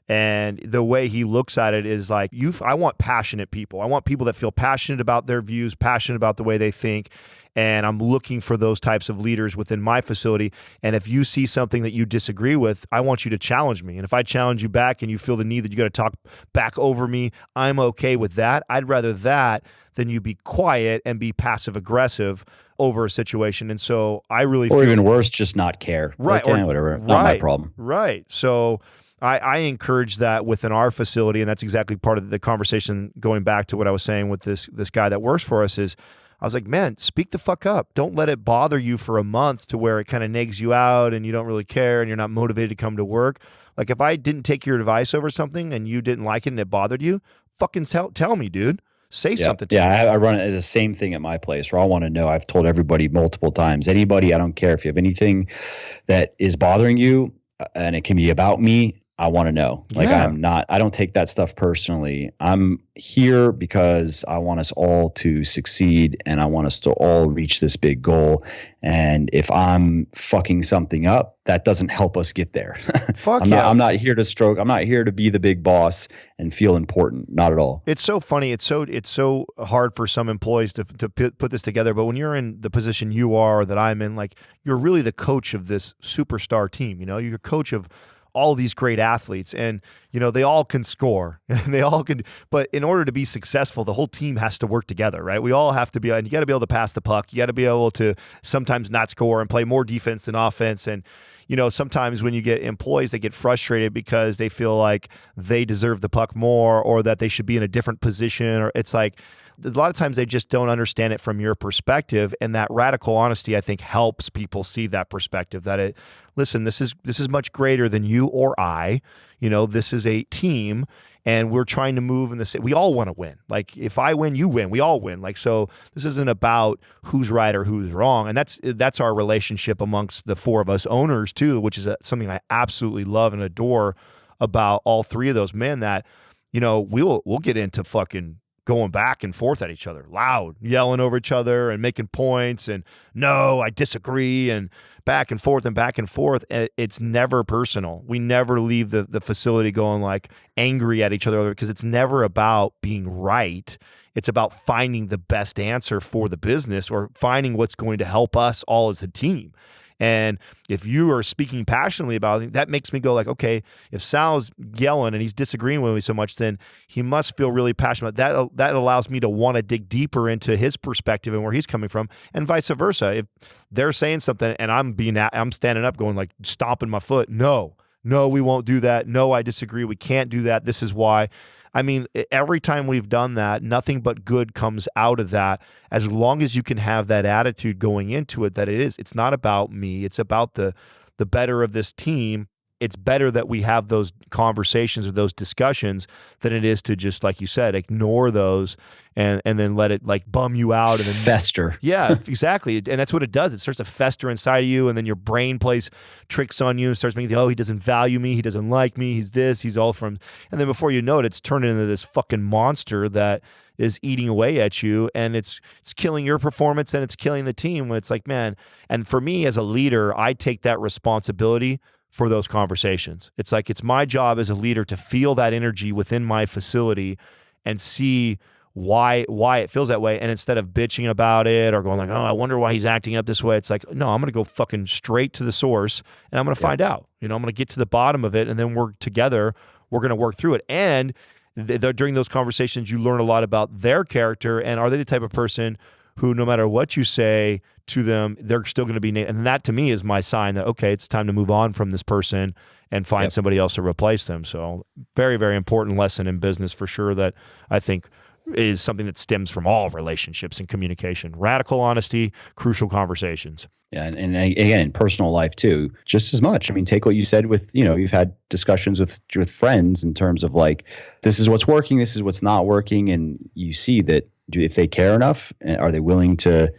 And the way he looks at it is like, I want passionate people. I want people that feel passionate about their views, passionate about the way they think. And I'm looking for those types of leaders within my facility. And if you see something that you disagree with, I want you to challenge me. And if I challenge you back and you feel the need that you got to talk back over me, I'm okay with that. I'd rather that than you be quiet and be passive aggressive over a situation. And so I really feel, even worse, just not care. Right. Like, whatever. Not my problem. Right. So I encourage that within our facility. And that's exactly part of the conversation, going back to what I was saying with this guy that works for us, is I was like, man, speak the fuck up. Don't let it bother you for a month to where it kind of nags you out and you don't really care and you're not motivated to come to work. Like, if I didn't take your advice over something and you didn't like it and it bothered you, fucking tell me, dude. Say something to me. Yeah, I run the same thing at my place where I want to know. I've told everybody multiple times, anybody, I don't care if you have anything that is bothering you and it can be about me, I want to know. Like, I don't take that stuff personally. I'm here because I want us all to succeed and I want us to all reach this big goal. And if I'm fucking something up, that doesn't help us get there. I'm not here to stroke. I'm not here to be the big boss and feel important. Not at all. It's so funny. It's so hard for some employees to put this together. But when you're in the position you are, or that I'm in, like, you're really the coach of this superstar team. You're a coach of all these great athletes, and they all can score and they all can, but in order to be successful, the whole team has to work together, right? We all have to be, and you got to be able to pass the puck. You got to be able to sometimes not score and play more defense than offense. And sometimes when you get employees that get frustrated because they feel like they deserve the puck more, or that they should be in a different position, or it's like, a lot of times they just don't understand it from your perspective. And that radical honesty, I think, helps people see that perspective, that listen, this is much greater than you or I. This is a team, and we're trying to move in the same. We all want to win. Like, if I win, you win. We all win. Like, so this isn't about who's right or who's wrong. And that's our relationship amongst the four of us owners too, which is something I absolutely love and adore about all three of those men. That we'll get into fucking going back and forth at each other, loud, yelling over each other and making points, and no, I disagree, and back and forth and back and forth. It's never personal. We never leave the facility going like angry at each other, because it's never about being right. It's about finding the best answer for the business, or finding what's going to help us all as a team. And if you are speaking passionately about it, that makes me go like, okay, if Sal's yelling and he's disagreeing with me so much, then he must feel really passionate. That allows me to want to dig deeper into his perspective and where he's coming from, and vice versa. If they're saying something and I'm standing up going like stomping my foot, no, we won't do that. No, I disagree. We can't do that. This is why. I mean, every time we've done that, nothing but good comes out of that, as long as you can have that attitude going into it, that it's not about me. It's about the better of this team. It's better that we have those conversations or those discussions than it is to just, like you said, ignore those and then let it like bum you out and then fester. Yeah, exactly. And that's what it does. It starts to fester inside of you, and then your brain plays tricks on you and starts making, he doesn't value me, he doesn't like me, he's this, he's all from, and then before you know it, it's turning into this fucking monster that is eating away at you, and it's killing your performance and it's killing the team. When it's like, man, and for me as a leader, I take that responsibility for those conversations. It's like, it's my job as a leader to feel that energy within my facility and see why it feels that way. And instead of bitching about it or going like, I wonder why he's acting up this way, it's like, no, I'm going to go fucking straight to the source, and I'm going to find out. I'm going to get to the bottom of it, and then we're together we're going to work through it. And during those conversations, you learn a lot about their character, and are they the type of person who, no matter what you say to them, they're still going to be, and that to me is my sign that, okay, it's time to move on from this person and find somebody else to replace them. So very, very important lesson in business for sure, that I think is something that stems from all relationships and communication. Radical honesty, crucial conversations. Yeah, and again, in personal life too, just as much. I mean, take what you said with, you've had discussions with friends in terms of like, this is what's working, this is what's not working, and you see that if they care enough, are they willing to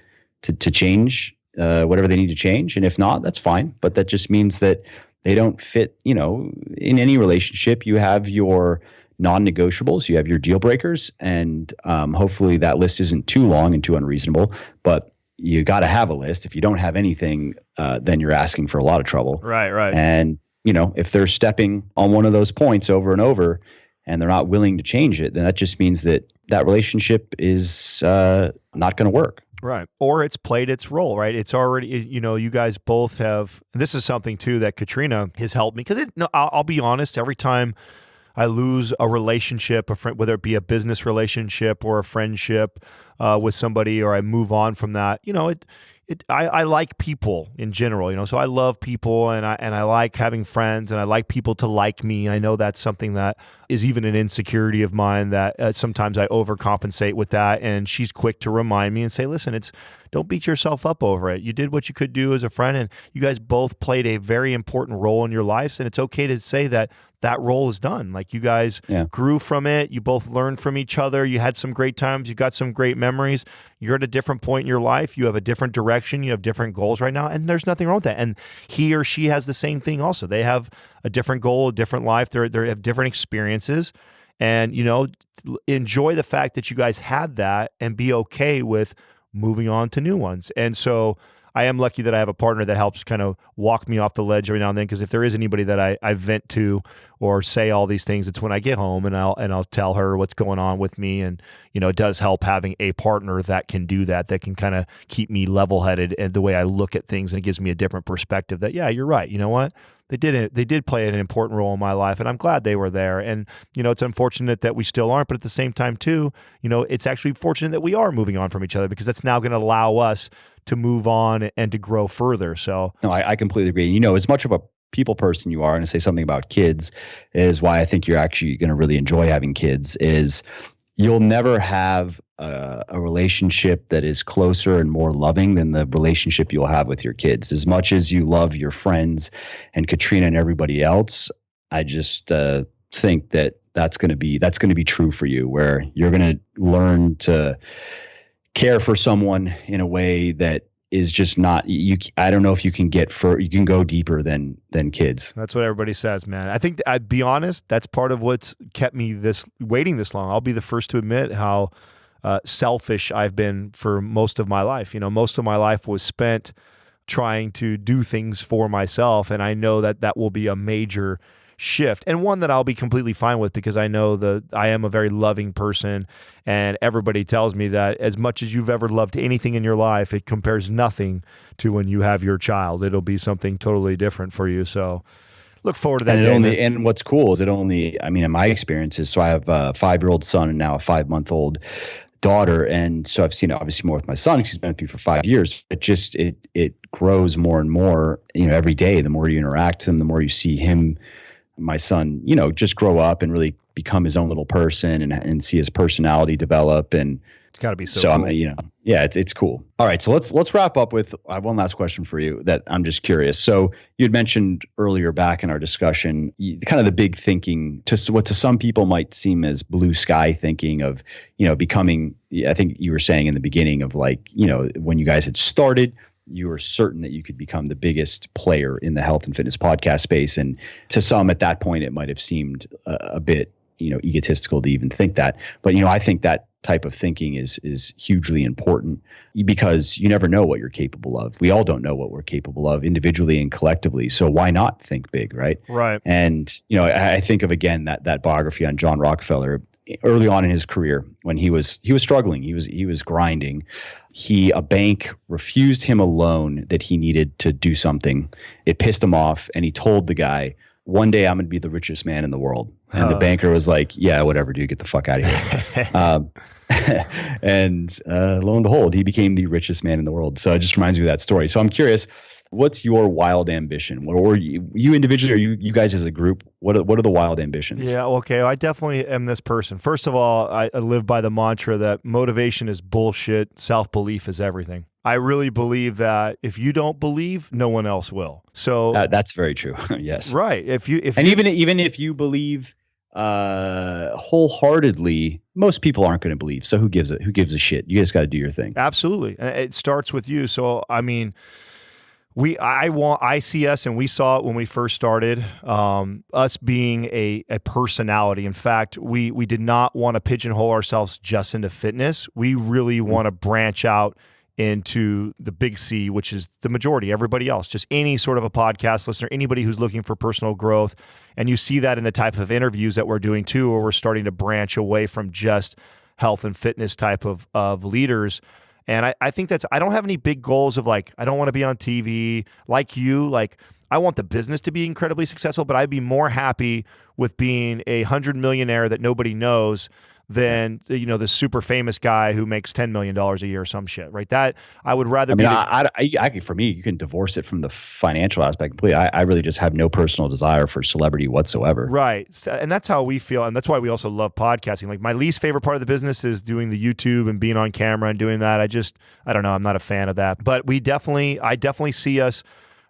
change whatever they need to change? And if not, that's fine. But that just means that they don't fit. In any relationship, you have your non-negotiables, you have your deal breakers, and hopefully that list isn't too long and too unreasonable, but you got to have a list. If you don't have anything, then you're asking for a lot of trouble. Right. And, if they're stepping on one of those points over and over and they're not willing to change it, then that just means that relationship is not going to work. Right. Or it's played its role, right? It's already, you guys both have, and this is something too that Katrina has helped me, because I'll be honest, every time I lose a relationship, whether it be a business relationship or a friendship with somebody, or I move on from that, I like people in general, so I love people, and I like having friends, and I like people to like me. I know that's something that is even an insecurity of mine, that sometimes I overcompensate with that. And she's quick to remind me and say, listen, don't beat yourself up over it. You did what you could do as a friend, and you guys both played a very important role in your lives. And it's okay to say that role is done. Like, you guys grew from it. You both learned from each other. You had some great times. You got some great memories. You're at a different point in your life. You have a different direction. You have different goals right now. And there's nothing wrong with that. And he or she has the same thing also. They have a different goal, a different life. They have different experiences. And, enjoy the fact that you guys had that, and be okay with moving on to new ones. And so I am lucky that I have a partner that helps kind of walk me off the ledge every now and then, because if there is anybody that I vent to or say all these things, it's when I get home, and I'll tell her what's going on with me. And, it does help having a partner that can do that can kind of keep me level-headed and the way I look at things, and it gives me a different perspective that, yeah, you're right. You know what? They did play an important role in my life, and I'm glad they were there. And, it's unfortunate that we still aren't, but at the same time too, it's actually fortunate that we are moving on from each other, because that's now going to allow us to move on and to grow further. So no, I completely agree. As much of a people person you are, and to say something about kids is why I think you're actually going to really enjoy having kids, is you'll never have a relationship that is closer and more loving than the relationship you'll have with your kids. As much as you love your friends and Katrina and everybody else, I just think that's going to be true for you, where you're going to learn to care for someone in a way that is just not you. I don't know if you can you can go deeper than kids. That's what everybody says, man. I think, I'd be honest, that's part of what's kept me waiting this long. I'll be the first to admit how selfish I've been for most of my life. Most of my life was spent trying to do things for myself, and I know that will be a major shift, and one that I'll be completely fine with, because I know I am a very loving person, and everybody tells me that as much as you've ever loved anything in your life, it compares nothing to when you have your child. It'll be something totally different for you. So look forward to that day. And what's cool is in my experiences, so I have a 5-year-old son and now a 5-month-old daughter. And so I've seen it obviously more with my son, because he's been with me for 5 years. It grows more and more, every day. The more you interact with him, the more you see him, my son, just grow up and really become his own little person, and see his personality develop. And it's got to be so cool. It's cool. All right. So let's wrap up with, I have one last question for you that I'm just curious. So you had mentioned earlier back in our discussion, kind of the big thinking to what to some people might seem as blue sky thinking of, becoming, I think you were saying in the beginning of when you guys had started, you were certain that you could become the biggest player in the health and fitness podcast space. And to some at that point, it might have seemed a bit, egotistical to even think that. But, I think that type of thinking is hugely important, because you never know what you're capable of. We all don't know what we're capable of individually and collectively. So why not think big, right? Right. And, I think of, again, that biography on John Rockefeller early on in his career when he was struggling, he was grinding. A bank refused him a loan that he needed to do something. It pissed him off, and he told the guy, one day I'm going to be the richest man in the world. And the banker was like, yeah, whatever, dude, get the fuck out of here. And lo and behold, he became the richest man in the world. So it just reminds me of that story. So I'm curious, what's your wild ambition? Or you individually, or you guys as a group, what are the wild ambitions? Yeah, okay. I definitely am this person. First of all, I live by the mantra that motivation is bullshit, self-belief is everything. I really believe that if you don't believe, no one else will. So that's very true. Yes. Right. Even if you believe wholeheartedly, most people aren't going to believe. So who gives a shit? You just got to do your thing. Absolutely. It starts with you. So I mean, I see us, and we saw it when we first started, us being a personality. In fact, we did not want to pigeonhole ourselves just into fitness. We really want to branch out into the big C, which is the majority, everybody else, just any sort of a podcast listener, anybody who's looking for personal growth. And you see that in the type of interviews that we're doing too, where we're starting to branch away from just health and fitness type of leaders. And I think I don't have any big goals of like, I don't want to be on TV like you. Like, I want the business to be incredibly successful, but I'd be more happy with being a 100 millionaire that nobody knows than, the super famous guy who makes $10 million a year or some shit, right? That I would rather for me, you can divorce it from the financial aspect completely. I really just have no personal desire for celebrity whatsoever. Right. And that's how we feel. And that's why we also love podcasting. Like, my least favorite part of the business is doing the YouTube and being on camera and doing that. I don't know. I'm not a fan of that. But I definitely see us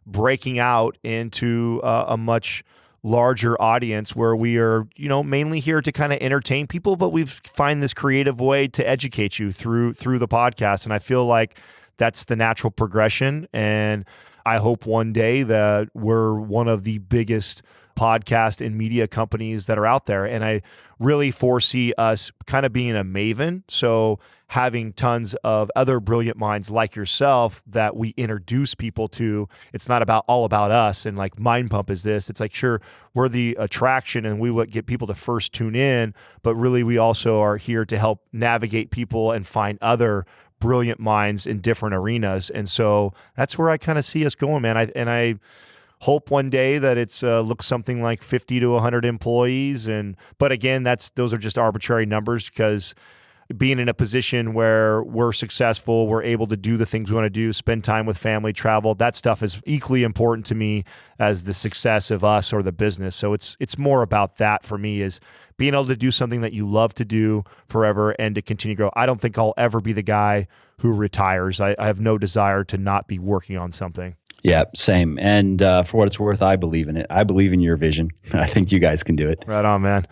breaking out into a much larger audience where we are, mainly here to kind of entertain people, but we find this creative way to educate you through the podcast. And I feel like that's the natural progression. And I hope one day that we're one of the biggest podcast and media companies that are out there. And I really foresee us kind of being a maven. So having tons of other brilliant minds like yourself that we introduce people to. It's not all about us and like MindPump is this. It's like, sure, we're the attraction and we would get people to first tune in, but really we also are here to help navigate people and find other brilliant minds in different arenas. And so that's where I kind of see us going, man. I hope one day that it's looks something like 50 to 100 employees. But again, those are just arbitrary numbers, because being in a position where we're successful, we're able to do the things we want to do, spend time with family, travel, that stuff is equally important to me as the success of us or the business. So it's more about that for me, is being able to do something that you love to do forever and to continue to grow. I don't think I'll ever be the guy who retires. I have no desire to not be working on something. Yeah, same. And for what it's worth, I believe in it. I believe in your vision. I think you guys can do it. Right on, man.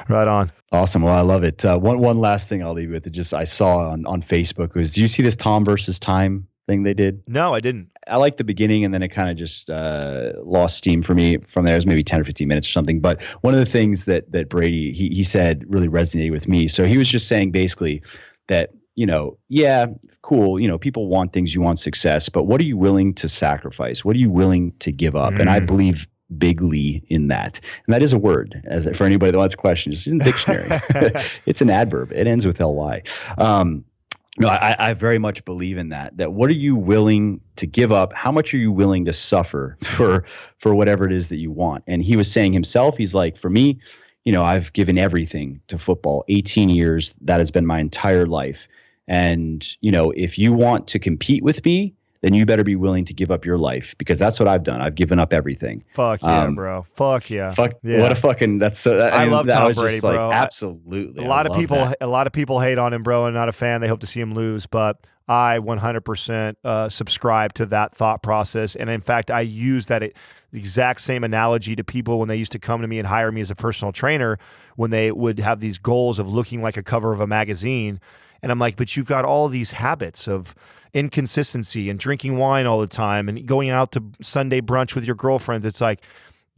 Right on. Awesome. Well, I love it. One last thing I'll leave you with. I saw on Facebook was, do you see this Tom versus Time thing they did? No, I didn't. I liked the beginning, and then it kind of just lost steam for me from there. It was maybe 10 or 15 minutes or something. But one of the things that Brady, he said really resonated with me. So he was just saying basically that, yeah, cool. People want things, you want success, but what are you willing to sacrifice? What are you willing to give up? And I believe bigly in that. And that is a word, for anybody that wants questions. It's in the dictionary. It's an adverb. It ends with ly. I very much believe in that what are you willing to give up? How much are you willing to suffer for whatever it is that you want? And he was saying himself, he's like, for me, I've given everything to football, 18 years. That has been my entire life. And, if you want to compete with me, then you better be willing to give up your life, because that's what I've done. I've given up everything. Fuck yeah, bro. Fuck yeah. Yeah. What a fucking, that's so, I love Tom Brady, bro. Like, absolutely. A lot of people hate on him, bro, and not a fan. They hope to see him lose, but I 100% subscribe to that thought process. And in fact, I use that exact same analogy to people when they used to come to me and hire me as a personal trainer, when they would have these goals of looking like a cover of a magazine. And I'm like, but you've got all these habits of inconsistency and drinking wine all the time and going out to Sunday brunch with your girlfriends. It's like,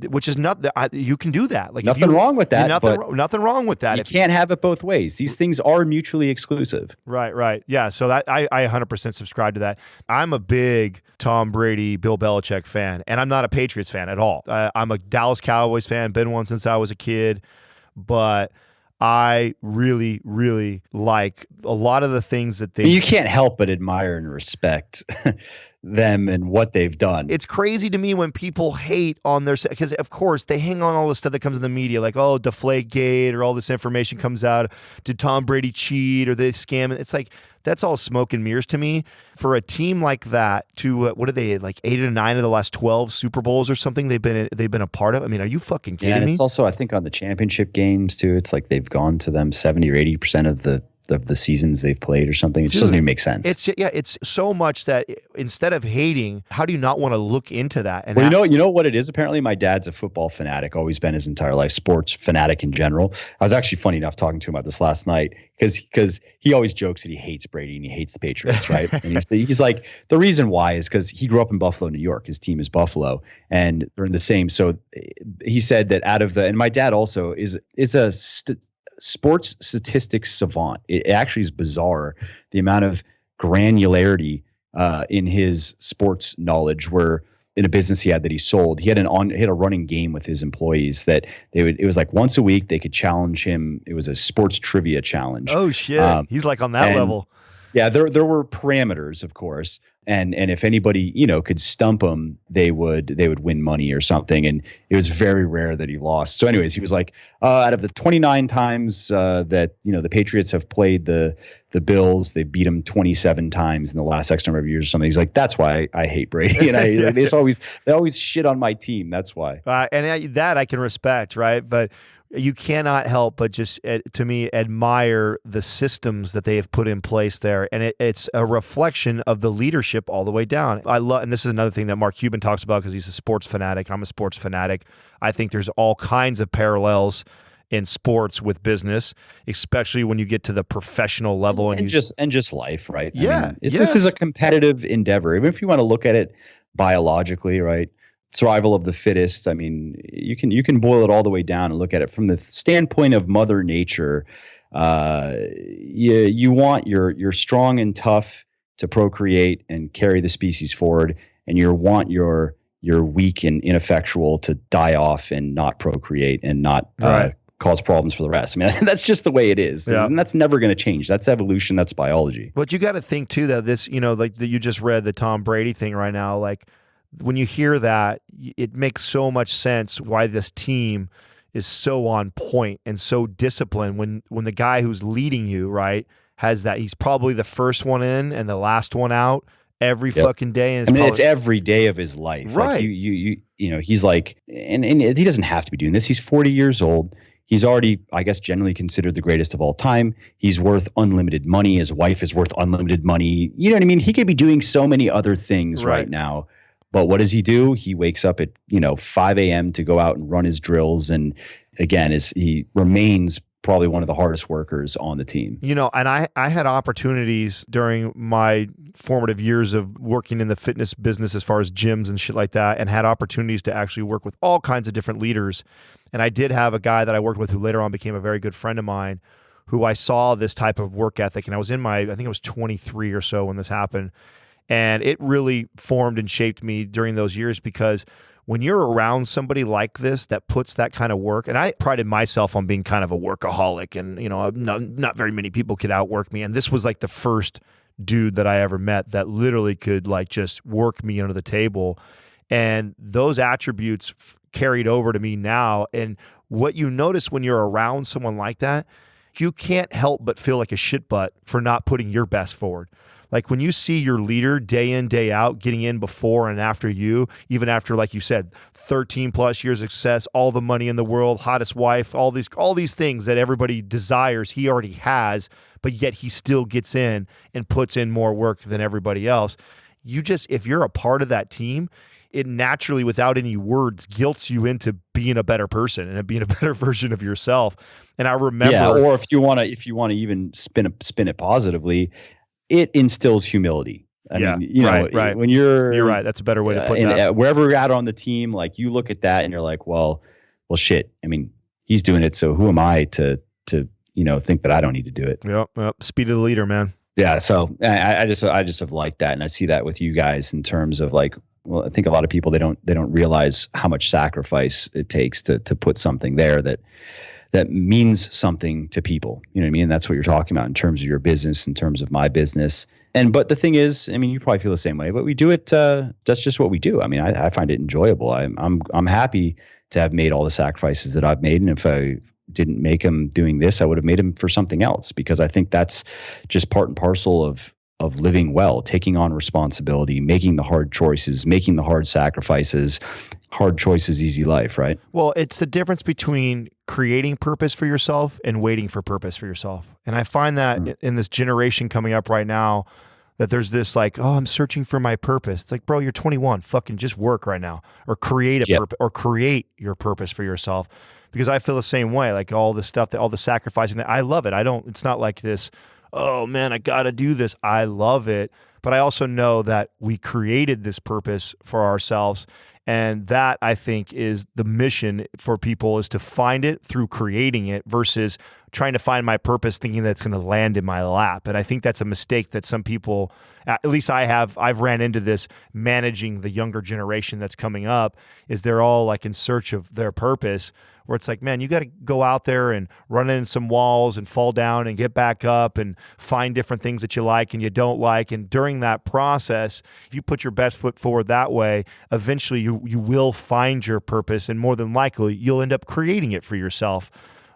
which is not, you can do that. Like, nothing wrong with that. Nothing wrong with that. You can't have it both ways. These things are mutually exclusive. Right. Yeah. So that I 100% subscribe to that. I'm a big Tom Brady, Bill Belichick fan, and I'm not a Patriots fan at all. I'm a Dallas Cowboys fan, been one since I was a kid, but I really, really like a lot of the things that they... You can't help but admire and respect them and what they've done. It's crazy to me when people hate on their, because of course they hang on all the stuff that comes in the media, like, oh, Deflategate, or all this information comes out. Did Tom Brady cheat, or they scam? It's like, that's all smoke and mirrors to me. For a team like that to, what are they, like 8 or 9 of the last 12 Super Bowls or something they've been a part of? I mean, are you fucking kidding me? And it's also, I think, on the championship games too, it's like they've gone to them 70 or 80% of the seasons they've played or something. It just doesn't even make sense. It's so much that instead of hating, how do you not want to look into that? And well, you know what it is? Apparently my dad's a football fanatic, always been his entire life, sports fanatic in general. I was actually, funny enough, talking to him about this last night because he always jokes that he hates Brady and he hates the Patriots, right? And he's like, the reason why is because he grew up in Buffalo, New York. His team is Buffalo, and they're in the same. So he said that and my dad also is a sports statistics savant. It actually is bizarre, the amount of granularity in his sports knowledge. Where in a business he had that he sold, he had a running game with his employees that it was like once a week they could challenge him. It was a sports trivia challenge. Oh shit, he's like on that level. Yeah, there were parameters, of course, and if anybody could stump him, they would win money or something, and it was very rare that he lost. So, anyways, he was like, out of the 29 times that the Patriots have played the Bills, they beat them 27 times in the last X number of years or something. He's like, that's why I hate Brady, and they always shit on my team. That's why. And that I can respect, right? But you cannot help but just, to me, admire the systems that they have put in place there. And it's a reflection of the leadership all the way down. I love, and this is another thing that Mark Cuban talks about because he's a sports fanatic. I'm a sports fanatic. I think there's all kinds of parallels in sports with business, especially when you get to the professional level. And just life, right? Yeah. This is a competitive endeavor. Even if you want to look at it biologically, right? Survival of the fittest. I mean, you can boil it all the way down and look at it from the standpoint of Mother Nature. You want you're strong and tough to procreate and carry the species forward, and you want your weak and ineffectual to die off and not procreate and not cause problems for the rest. I mean, that's just the way it is, and that's never going to change. That's evolution. That's biology. But you got to think too that this, like you just read the Tom Brady thing right now, like. When you hear that, it makes so much sense why this team is so on point and so disciplined. When the guy who's leading you, right, has that, he's probably the first one in and the last one out every fucking day. And it's every day of his life, right? Like he's like, and he doesn't have to be doing this. He's 40 years old. He's already, I guess, generally considered the greatest of all time. He's worth unlimited money. His wife is worth unlimited money. You know what I mean? He could be doing so many other things right now. But what does he do? He wakes up at 5 a.m. to go out and run his drills, and again, he remains probably one of the hardest workers on the team. And I had opportunities during my formative years of working in the fitness business as far as gyms and shit like that, and had opportunities to actually work with all kinds of different leaders. And I did have a guy that I worked with who later on became a very good friend of mine, who I saw this type of work ethic, and I was I think I was 23 or so when this happened. And it really formed and shaped me during those years, because when you're around somebody like this that puts that kind of work, and I prided myself on being kind of a workaholic, and not very many people could outwork me. And this was like the first dude that I ever met that literally could like just work me under the table. And those attributes carried over to me now. And what you notice when you're around someone like that, you can't help but feel like a shitbutt for not putting your best forward. Like when you see your leader day in, day out, getting in before and after you, even after, like you said, 13 plus years of success, all the money in the world, hottest wife, all these things that everybody desires, he already has, but yet he still gets in and puts in more work than everybody else. If you're a part of that team, it naturally, without any words, guilts you into being a better person and being a better version of yourself. And I remember, or if you want to even spin it positively, it instills humility. I mean, right. When you're right. That's a better way to put that. Wherever you're at on the team, like you look at that and you're like, well, shit. I mean, he's doing it, so who am I to think that I don't need to do it? Yep. Speed of the leader, man. Yeah. So I just have liked that, and I see that with you guys in terms of like, well, I think a lot of people they don't realize how much sacrifice it takes to put something there that means something to people. You know what I mean? And that's what you're talking about in terms of your business, in terms of my business. But the thing is, I mean, you probably feel the same way, but we do it. That's just what we do. I mean, I find it enjoyable. I'm happy to have made all the sacrifices that I've made. And if I didn't make them doing this, I would have made them for something else, because I think that's just part and parcel of living well, taking on responsibility, making the hard choices, making the hard sacrifices. Hard choices, easy life, right? Well, it's the difference between creating purpose for yourself and waiting for purpose for yourself. And I find that in this generation coming up right now, that there's this like, oh, I'm searching for my purpose. It's like, bro, you're 21. Fucking just work right now, or create a purpose, or create your purpose for yourself. Because I feel the same way. Like all the stuff, all the sacrificing, that I love it. It's not like this, oh man, I got to do this. I love it. But I also know that we created this purpose for ourselves. And that, I think, is the mission for people, is to find it through creating it versus trying to find my purpose thinking that it's going to land in my lap. And I think that's a mistake that some people, at least I've ran into this managing the younger generation that's coming up, is they're all like in search of their purpose, where it's like, man, you got to go out there and run into some walls and fall down and get back up and find different things that you like and you don't like. And during that process, if you put your best foot forward that way, eventually you will find your purpose, and more than likely you'll end up creating it for yourself.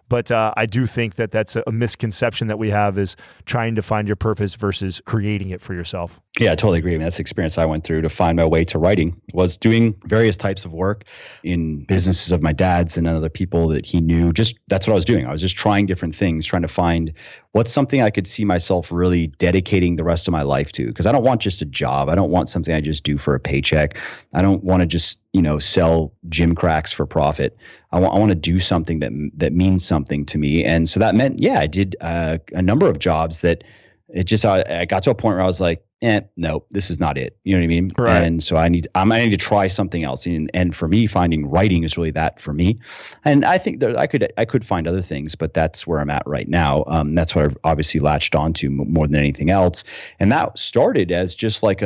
But I do think that that's a misconception that we have, is trying to find your purpose versus creating it for yourself. Yeah, I totally agree. I mean, that's the experience I went through to find my way to writing, was doing various types of work in businesses of my dad's and other people that he knew. Just that's what I was doing. I was just trying different things, trying to find what's something I could see myself really dedicating the rest of my life to. Because I don't want just a job. I don't want something I just do for a paycheck. I don't want to just, sell gym cracks for profit. I want to do something that means something to me. And so that meant, I did a number of jobs that it just, I got to a point where I was like, no, this is not it. You know what I mean? Right. And so I need to try something else. And for me, finding writing is really that for me. And I think that I could find other things, but that's where I'm at right now. That's what I've obviously latched onto more than anything else. And that started as just like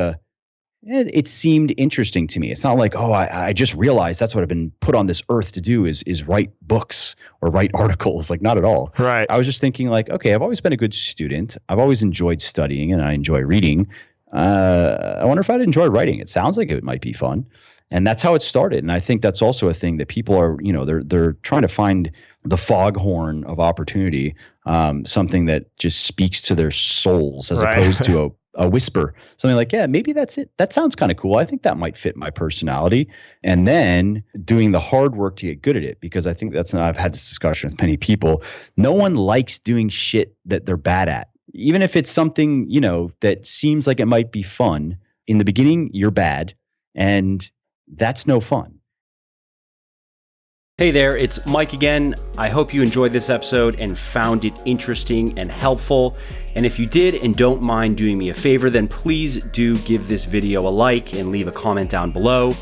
it seemed interesting to me. It's not like, oh, I just realized that's what I've been put on this earth to do is write books or write articles. Like, not at all. Right. I was just thinking like, okay, I've always been a good student. I've always enjoyed studying and I enjoy reading. I wonder if I'd enjoy writing. It sounds like it might be fun. And that's how it started. And I think that's also a thing that people are, they're trying to find the foghorn of opportunity, something that just speaks to their souls as opposed to a whisper, something like, yeah, maybe that's it. That sounds kind of cool. I think that might fit my personality. And then doing the hard work to get good at it, because I think I've had this discussion with many people. No one likes doing shit that they're bad at. Even if it's something, that seems like it might be fun. In the beginning, you're bad, and that's no fun. Hey there, it's Mike again. I hope you enjoyed this episode and found it interesting and helpful. And if you did and don't mind doing me a favor, then please do give this video a like and leave a comment down below.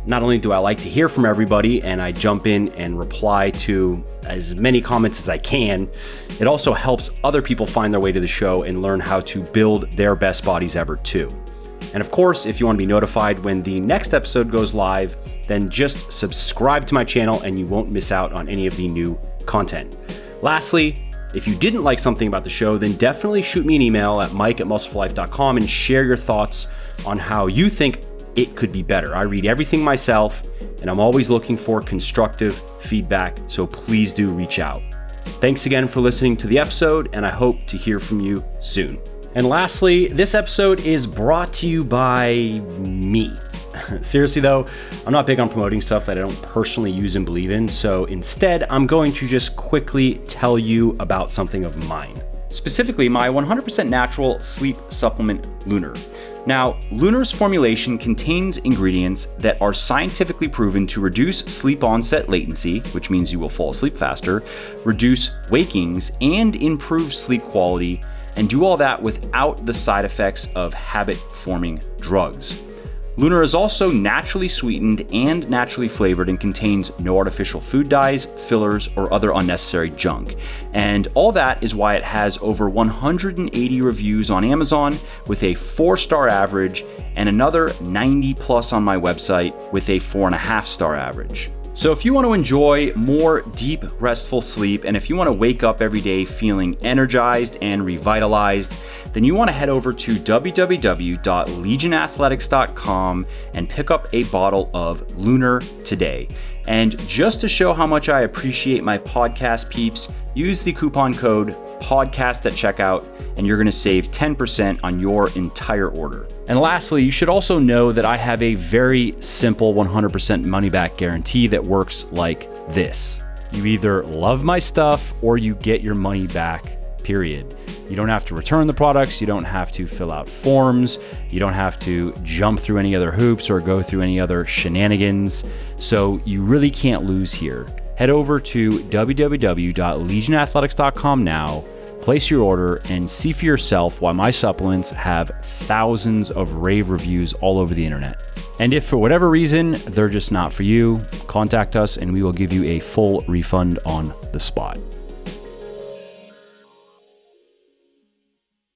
Not only do I like to hear from everybody and I jump in and reply to as many comments as I can, it also helps other people find their way to the show and learn how to build their best bodies ever too. And of course, if you want to be notified when the next episode goes live, then just subscribe to my channel and you won't miss out on any of the new content. Lastly, if you didn't like something about the show, then definitely shoot me an email at mike@muscleforlife.com and share your thoughts on how you think it could be better. I read everything myself and I'm always looking for constructive feedback, so please do reach out. Thanks again for listening to the episode, and I hope to hear from you soon. And lastly, this episode is brought to you by me. Seriously though, I'm not big on promoting stuff that I don't personally use and believe in, so instead I'm going to just quickly tell you about something of mine. Specifically, my 100% natural sleep supplement, Lunar. Now, Lunar's formulation contains ingredients that are scientifically proven to reduce sleep onset latency, which means you will fall asleep faster, reduce wakings, and improve sleep quality, and do all that without the side effects of habit-forming drugs. Lunar is also naturally sweetened and naturally flavored and contains no artificial food dyes, fillers, or other unnecessary junk. And all that is why it has over 180 reviews on Amazon with a 4-star average and another 90 plus on my website with a 4.5-star average. So if you want to enjoy more deep, restful sleep, and if you want to wake up every day feeling energized and revitalized, then you want to head over to www.legionathletics.com and pick up a bottle of Lunar today. And just to show how much I appreciate my podcast peeps, use the coupon code podcast at checkout, and you're going to save 10% on your entire order. And lastly, you should also know that I have a very simple 100% money back guarantee that works like this. You either love my stuff or you get your money back, period. You don't have to return the products. You don't have to fill out forms. You don't have to jump through any other hoops or go through any other shenanigans. So you really can't lose here. Head over to www.legionathletics.com now, place your order, and see for yourself why my supplements have thousands of rave reviews all over the internet. And if for whatever reason they're just not for you, contact us and we will give you a full refund on the spot.